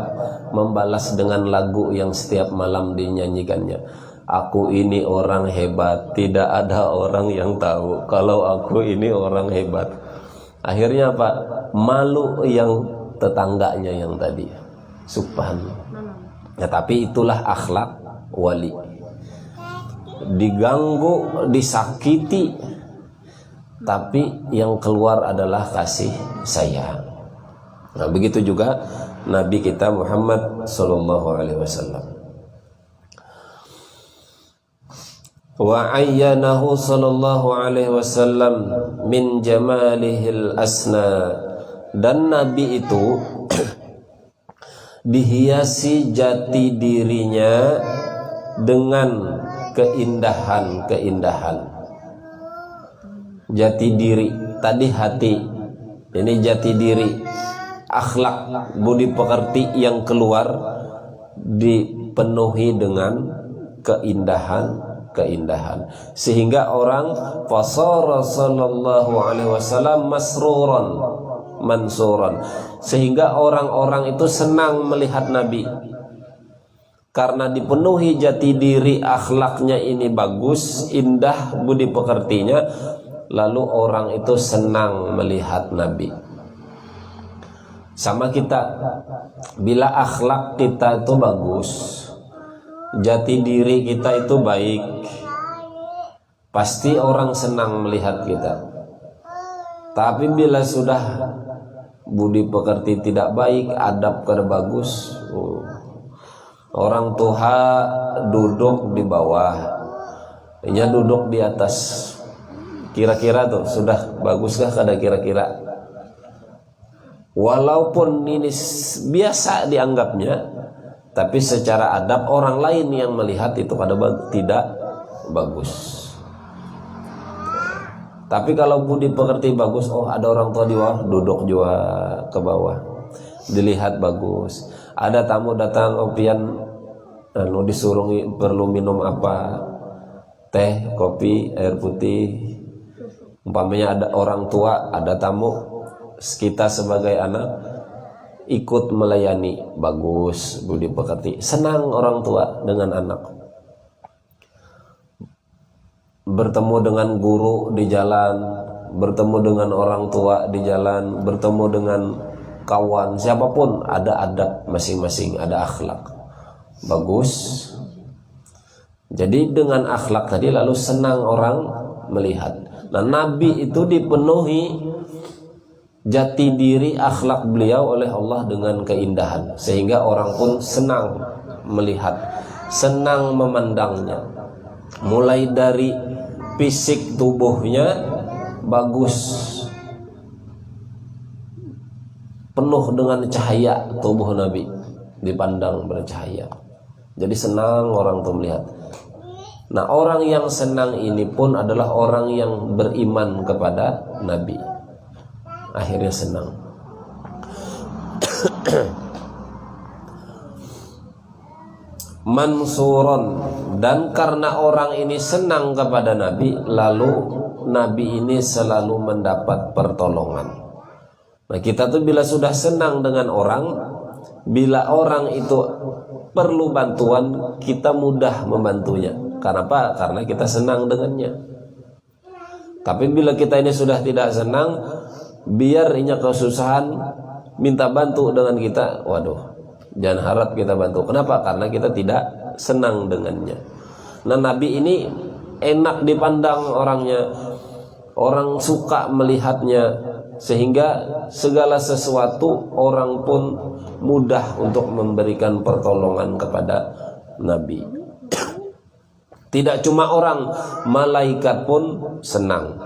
Membalas dengan lagu yang setiap malam dinyanyikannya. Aku ini orang hebat, tidak ada orang yang tahu kalau aku ini orang hebat. Akhirnya apa? Malu yang tetangganya yang tadi. Subhanallah. Ya, tapi itulah akhlak wali. Diganggu, disakiti, tapi yang keluar adalah kasih sayang. Nah, begitu juga Nabi kita Muhammad sallallahu alaihi wasallam. Wa ayyanahu sallallahu alaihi wasallam min jamalihil asna, dan Nabi itu dihiasi jati dirinya dengan keindahan-keindahan. Jati diri tadi hati, ini jati diri, akhlak, budi pekerti yang keluar dipenuhi dengan keindahan, sehingga orang fasara sallallahu alaihi wasallam masruran mansuran, sehingga orang-orang itu senang melihat Nabi karena dipenuhi jati diri, akhlaknya ini bagus, indah budi pekertinya, lalu orang itu senang melihat Nabi. Sama kita, bila akhlak kita itu bagus, jati diri kita itu baik, pasti orang senang melihat kita. Tapi bila sudah budi pekerti tidak baik, adab kada bagus, orang tua duduk di bawah, nya duduk di atas. Kira-kira tuh sudah baguskah kada kira-kira? Walaupun ini biasa dianggapnya, tapi secara adab orang lain yang melihat itu tidak bagus. Tapi kalau budi pekerti bagus, ada orang tua di bawah, duduk juga ke bawah, dilihat bagus. Ada tamu datang opian disuruh perlu minum apa, teh, kopi, air putih. Umpamanya ada orang tua, ada tamu, kita sebagai anak ikut melayani, bagus, budi pekerti, senang orang tua dengan anak. Bertemu dengan guru di jalan, bertemu dengan orang tua di jalan, bertemu dengan kawan, siapapun, ada adab masing-masing, ada akhlak. Bagus. Jadi dengan akhlak tadi lalu senang orang melihat. Nah, Nabi itu dipenuhi jati diri akhlak beliau oleh Allah dengan keindahan, sehingga orang pun senang melihat, senang memandangnya. Mulai dari fisik tubuhnya bagus, penuh dengan cahaya, tubuh Nabi dipandang bercahaya. Jadi senang orang tuh melihat. Nah, orang yang senang ini pun adalah orang yang beriman kepada Nabi. Akhirnya senang. Mansuron, dan karena orang ini senang kepada Nabi, lalu Nabi ini selalu mendapat pertolongan. Nah, kita tuh bila sudah senang dengan orang, bila orang itu perlu bantuan, kita mudah membantunya. Kenapa? Karena kita senang dengannya. Tapi bila kita ini sudah tidak senang, biar inya kesusahan minta bantu dengan kita, waduh, jangan harap kita bantu. Kenapa? Karena kita tidak senang dengannya. Nah, Nabi ini enak dipandang orangnya, orang suka melihatnya, sehingga segala sesuatu orang pun mudah untuk memberikan pertolongan kepada Nabi. Tidak cuma orang, malaikat pun senang.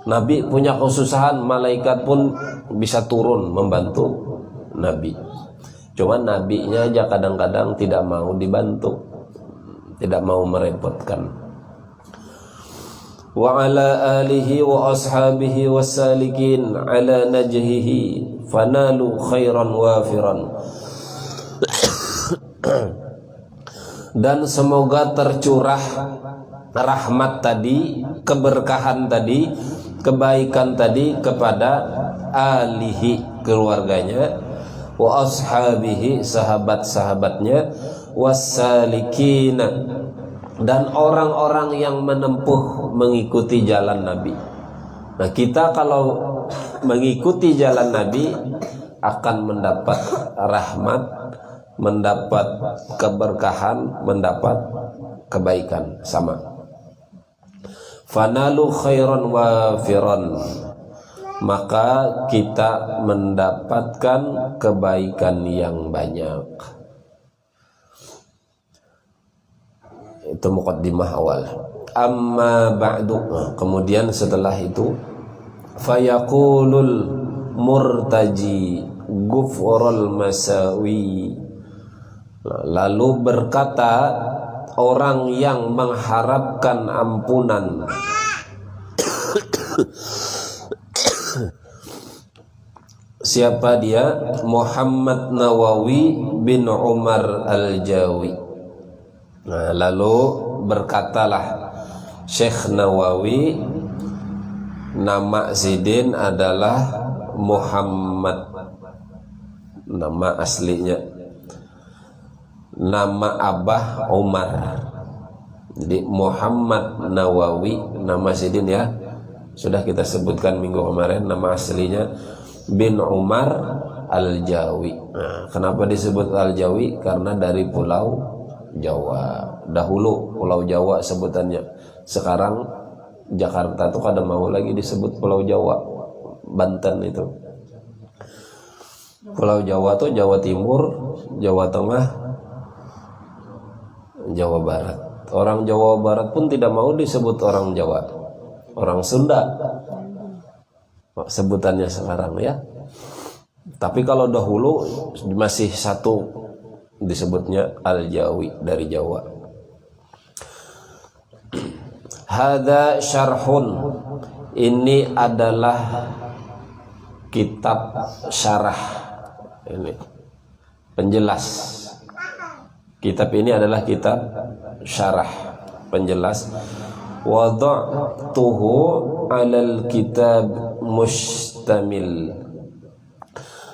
Nabi punya kesusahan, malaikat pun bisa turun membantu Nabi. Cuma Nabinya aja kadang-kadang tidak mau dibantu, tidak mau merepotkan. Wa ala alihi wa ashabihi wassalikin ala najhihi fanalu khairan wafiran. Dan semoga tercurah rahmat tadi, keberkahan tadi, kebaikan tadi kepada alihi, keluarganya, wa ashabihi, sahabat-sahabatnya, wassalikina, dan orang-orang yang menempuh mengikuti jalan Nabi. Nah, kita kalau mengikuti jalan Nabi akan mendapat rahmat, mendapat keberkahan, mendapat kebaikan sama. Fanalu khairan wafiran, maka kita mendapatkan kebaikan yang banyak. Itu muqaddimah awal. Amma ba'du, kemudian setelah itu, fayaqulul murtaji ghufral masawi, lalu berkata orang yang mengharapkan ampunan siapa dia? Muhammad Nawawi bin Umar Al-Jawi. Nah, lalu berkatalah Syekh Nawawi, nama Zidin adalah Muhammad, nama aslinya. Nama abah Umar. Jadi Muhammad Nawawi, nama Sidin ya, sudah kita sebutkan minggu kemarin. Nama aslinya bin Umar Al-Jawi. Nah, kenapa disebut Al-Jawi? Karena dari Pulau Jawa. Dahulu Pulau Jawa sebutannya. Sekarang Jakarta tuh kada mau lagi disebut Pulau Jawa. Banten itu. Pulau Jawa tuh Jawa Timur, Jawa Tengah, Jawa Barat. Orang Jawa Barat pun tidak mau disebut orang Jawa, orang Sunda sebutannya sekarang ya. Tapi kalau dahulu masih satu disebutnya Al-Jawi, dari Jawa. Hada syarhun, ini adalah kitab syarah, ini penjelas Kitab ini adalah kitab syarah penjelas. Wada'tuhu 'alal kitab mustamil.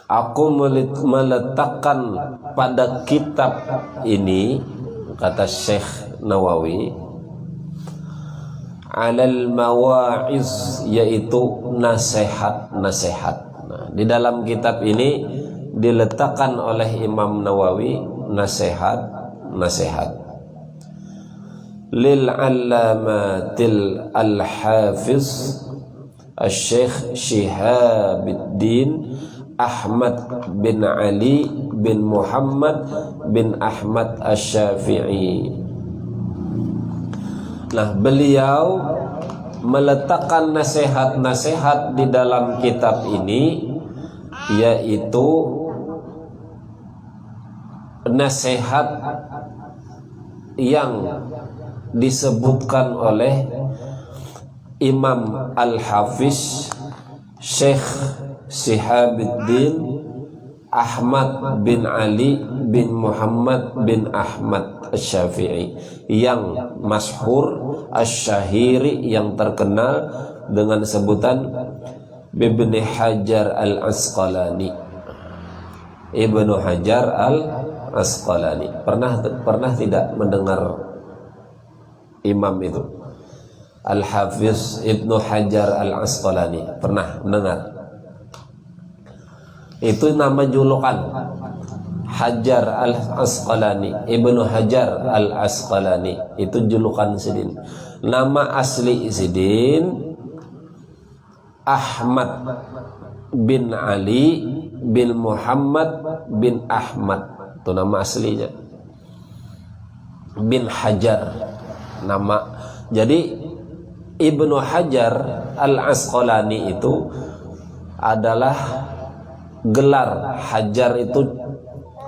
Aku meletakkan pada kitab ini, kata Syekh Nawawi, 'alal mawa'iz, yaitu nasihat-nasihat. Nah, di dalam kitab ini diletakkan oleh Imam Nawawi nasihat-nasihat. Lil 'allamatil al-hafiz Asy-Syaikh Syihabuddin Ahmad bin Ali bin Muhammad bin Ahmad Asy-Syafi'i. Nah, beliau meletakkan nasihat-nasihat di dalam kitab ini, yaitu nasihat yang disebutkan oleh Imam Al-Hafiz Syekh Syihabuddin Ahmad bin Ali bin Muhammad bin Ahmad Asy-Syafi'i, yang masyhur asy-syahiri, yang terkenal dengan sebutan Ibnu Hajar Al-Asqalani. Ibnu Hajar Al-Asqalani. Pernah tidak mendengar imam itu? Al-Hafiz Ibnu Hajar Al-Asqalani. Pernah mendengar? Itu nama julukan, Hajar Al-Asqalani, Ibnu Hajar Al-Asqalani. Itu julukan Sidin. Nama asli Sidin Ahmad bin Ali bin Muhammad bin Ahmad. Itu nama aslinya. Bin Hajar nama. Jadi Ibnu Hajar Al-Asqalani itu adalah gelar. Hajar itu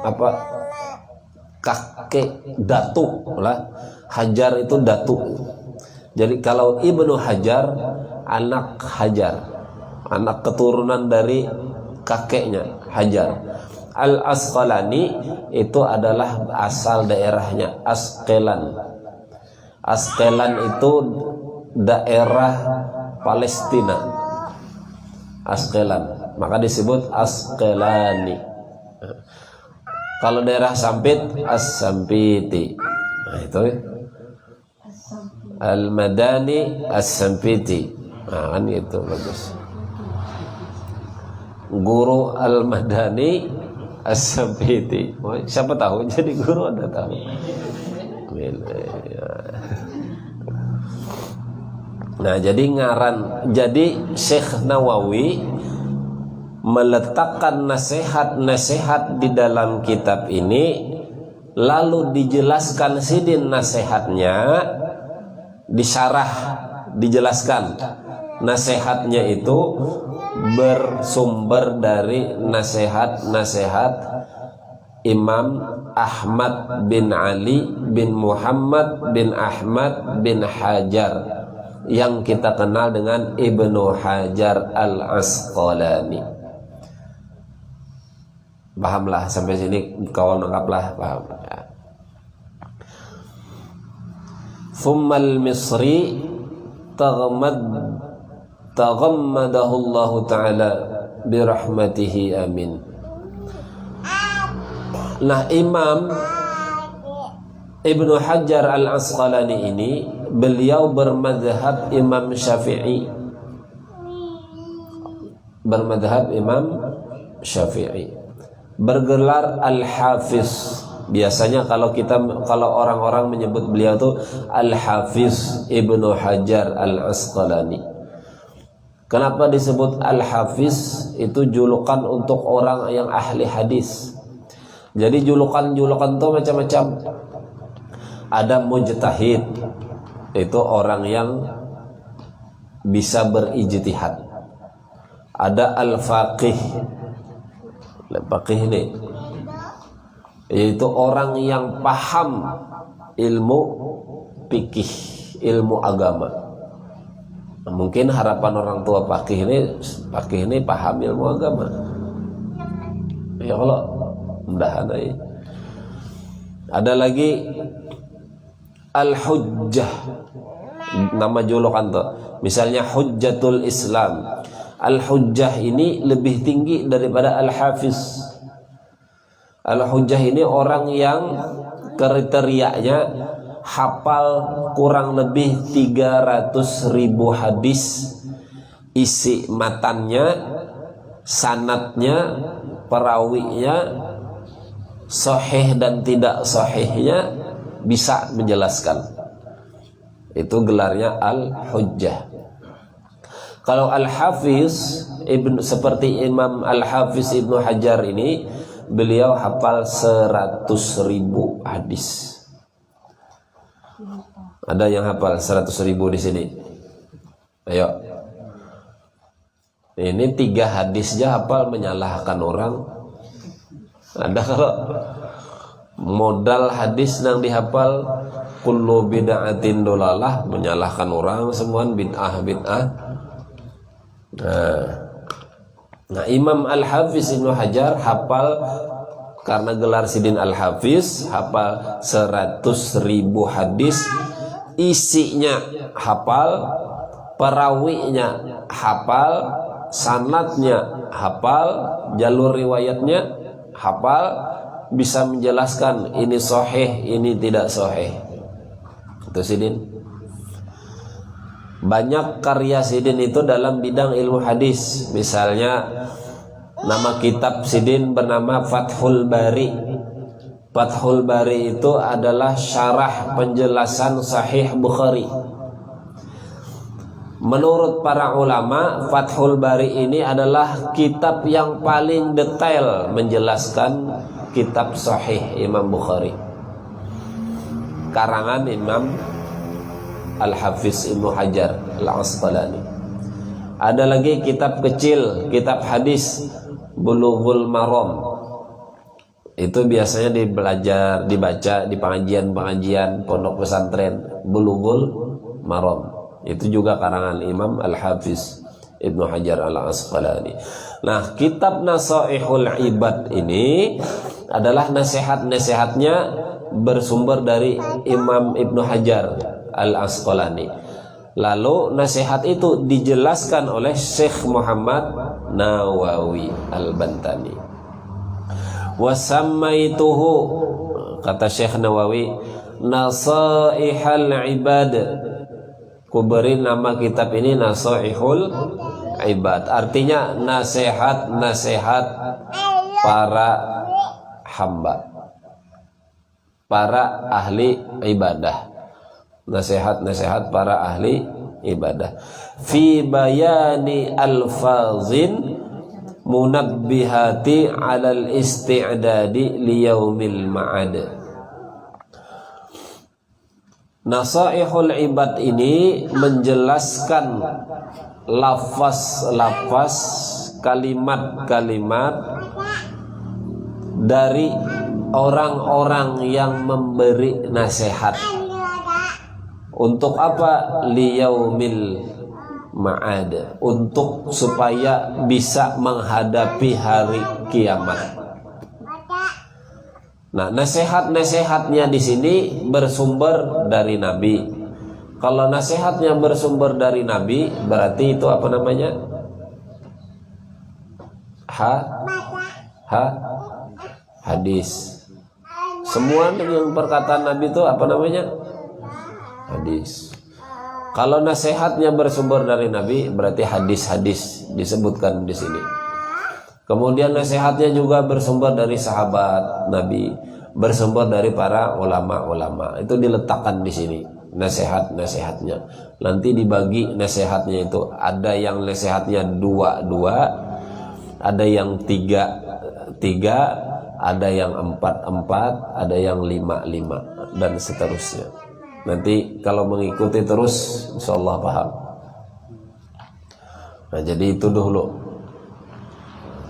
apa? Kakek, datuk lah. Hajar itu datuk. Jadi kalau Ibnu Hajar, anak Hajar, anak keturunan dari kakeknya Hajar. Al-Asqalani itu adalah asal daerahnya Asqelan. Asqelan itu daerah Palestina. Asqelan, maka disebut Asqelani. Kalau daerah Sampit, As-Sampiti. Nah, itu Al-Madani As-Sampiti. Nah, kan itu bagus. Guru Al-Madani As-Sampiti. Oh, siapa tahu jadi guru, Anda tahu. Nah, jadi Syekh Nawawi meletakkan nasihat-nasihat di dalam kitab ini, lalu dijelaskan sidin nasihatnya, disyarah, dijelaskan nasihatnya itu bersumber dari nasihat-nasihat Imam Ahmad bin Ali bin Muhammad bin Ahmad bin Hajar, yang kita kenal dengan Ibnu Hajar Al-Asqalani. Pahamlah sampai sini, kawan anggaplah paham ya. Thummal Misri taghammadahu Allah Ta'ala birahmatihi, amin. Nah, Imam Ibnu Hajar Al-Asqalani ini, beliau bermadhab Imam Syafi'i. Bermadhab Imam Syafi'i. Bergelar Al-Hafiz. Biasanya kalau orang-orang menyebut beliau itu Al-Hafiz Ibnu Hajar Al-Asqalani. Kenapa disebut Al-Hafiz? Itu julukan untuk orang yang ahli hadis. Jadi julukan-julukan itu macam-macam. Ada mujtahid, itu orang yang bisa berijtihad. Ada al-faqih. Faqih ini yaitu orang yang paham ilmu fikih, ilmu agama. Mungkin harapan orang tua faqih ini paham ilmu agama. Ya Allah, mudahan aja. Ada lagi Al-Hujjah, nama julukan tuh. Misalnya Hujjatul Islam. Al-Hujjah ini lebih tinggi daripada Al-Hafiz. Al-Hujjah ini orang yang kriterianya hafal kurang lebih 300.000 hadis, isi matannya, sanadnya, perawinya, sahih dan tidak sahihnya bisa menjelaskan. Itu gelarnya Al-Hujjah. Kalau Al-Hafiz seperti Imam Al-Hafiz Ibnu Hajar ini, beliau hafal 100.000 hadis. Ada yang hafal 100.000 di sini? Ayo. Ini 3 hadis aja hafal menyalahkan orang. Ada kalau modal hadis yang dihafal kullu bid'atin dolalah, menyalahkan orang semua bid'ah. Nah, Imam Al-Hafiz Ibnu Hajar hafal, karena gelar Sidin Al-Hafiz, hafal 100.000 hadis, isinya hafal, perawinya hafal, sanadnya hafal, jalur riwayatnya hafal, bisa menjelaskan ini sahih, ini tidak sahih. Itu Sidin. Banyak karya Sidin itu dalam bidang ilmu hadis. Misalnya nama kitab Sidin bernama Fathul Bari. Fathul Bari itu adalah syarah penjelasan Sahih Bukhari. Menurut para ulama, Fathul Bari ini adalah kitab yang paling detail menjelaskan kitab Sahih Imam Bukhari, karangan Imam Al-Hafiz Ibnu Hajar Al-Asqalani. Ada lagi kitab kecil, kitab hadis Bulughul Maram. Itu biasanya dibaca di pengajian-pengajian pondok pesantren. Bulughul Maram. Itu juga karangan Imam Al-Hafiz Ibnu Hajar Al-Asqalani. Nah, kitab Nasaihul Ibad ini adalah nasihat-nasihatnya bersumber dari Imam Ibnu Hajar Al-Asqalani. Lalu nasihat itu dijelaskan oleh Syekh Muhammad Nawawi Al-Bantani. Wasammaituhu, kata Syekh Nawawi, Nasaihul Ibad. Ku beri nama kitab ini Nasaihul Ibad. Artinya nasihat-nasihat para hamba, para ahli ibadah. Nasihat-nasihat para ahli ibadah. Fi bayani alfazin munabbihati alal isti'dadi liyaumil ma'ad. Nasaihul ibad ini menjelaskan lafaz-lafaz, kalimat-kalimat dari orang-orang yang memberi nasihat. Untuk apa? Liyaumil ma'ad, untuk supaya bisa menghadapi hari kiamat. Nah, nasihat-nasihatnya di sini bersumber dari Nabi. Kalau nasihatnya bersumber dari Nabi, berarti itu apa namanya? Hadis. Semua yang perkataan Nabi itu apa namanya? Hadis. Kalau nasihatnya bersumber dari Nabi, berarti hadis-hadis disebutkan di sini. Kemudian nasihatnya juga bersumber dari sahabat Nabi, bersumber dari para ulama-ulama. Itu diletakkan di sini nasihat-nasihatnya. Nanti dibagi nasihatnya itu, ada yang nasihatnya 2, ada yang 3, ada yang 4, ada yang 5, dan seterusnya. Nanti kalau mengikuti terus, insyaallah paham. Nah, jadi itu dulu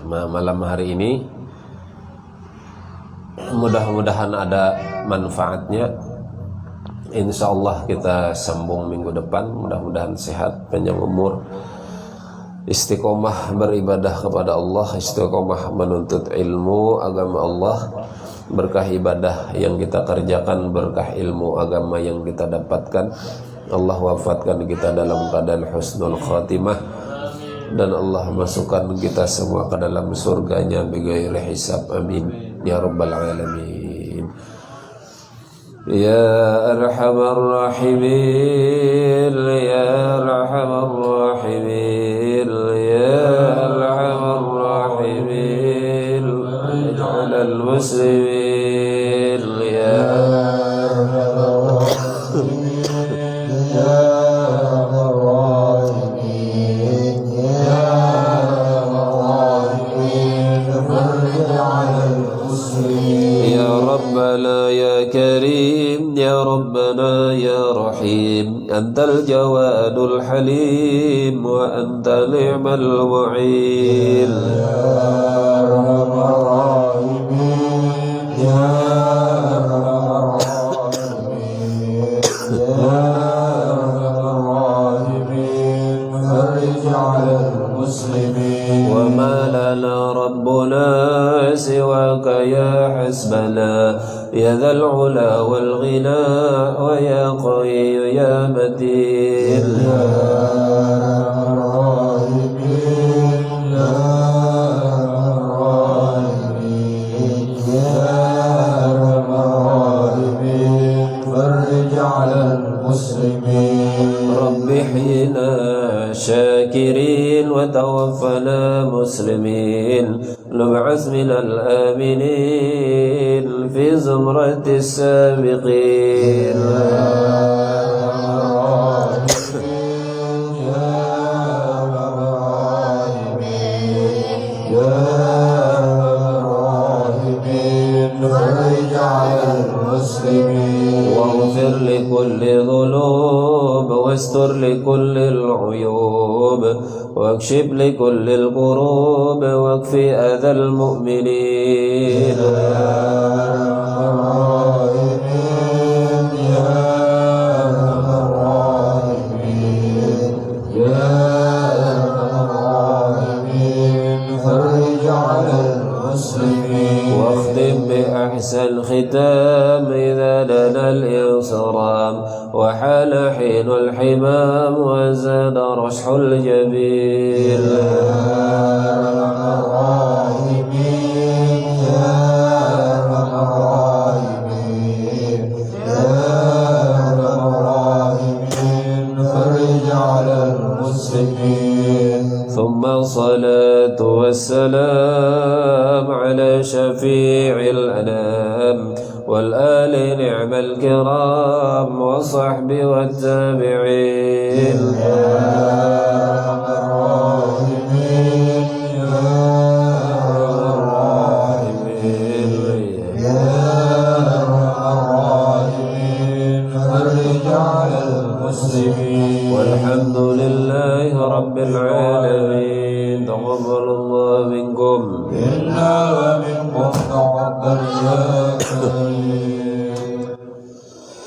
malam hari ini. Mudah-mudahan ada manfaatnya. Insyaallah kita sambung minggu depan. Mudah-mudahan sehat, panjang umur, istiqomah beribadah kepada Allah, istiqomah menuntut ilmu agama Allah, berkah ibadah yang kita kerjakan, berkah ilmu agama yang kita dapatkan. Allah wafatkan kita dalam keadaan husnul khatimah, dan Allah masukkan kita semua ke dalam surganya bighairi hisab. Amin ya rabbal alamin. Ya arhamar rahimin, ya arhamar rahimin, ya arhamar rahimin, ij'alal muslimin ya arhamar rahimin, ya arhamar rahimin, ya arhamar rahimin, farij 'alal muslimin. Ya rabbana ya karim, ya rabbana ya rahim, antal jawadul halim wa anta ni'mal mu'in. Ya arhamar rahimin, ya arhamar rahimin, ya arhamar rahimin, farij 'alal muslimin. Wa ma lana rabbuna siwaka ya hasbana, ya dhal ula wal ghina wa ya qawiyyu ya matin. Ya arhamar rahimin, ya arhamar rahimin, ya arhamar rahimin, farij 'alal muslimin. Rabbi hina shakirin wa tawaffana muslimin, nub'as minal aminin fi zumratis sabiqin. واغفر لكل ذنوب واستر لكل العيوب واكشف لكل الكروب واكفي أذى المؤمنين. واختم بأحسن ختام إذا دنا الإنصرام وحال حين الحمام وزاد رشح الجبين. ثم الصلاة والسلام على شفيع الأنام والآل نعم الكرام والصحب والتابعين. والحمد لله رب العالمين. تقبل الله منكم منا ومنكم تقبل يا كريم.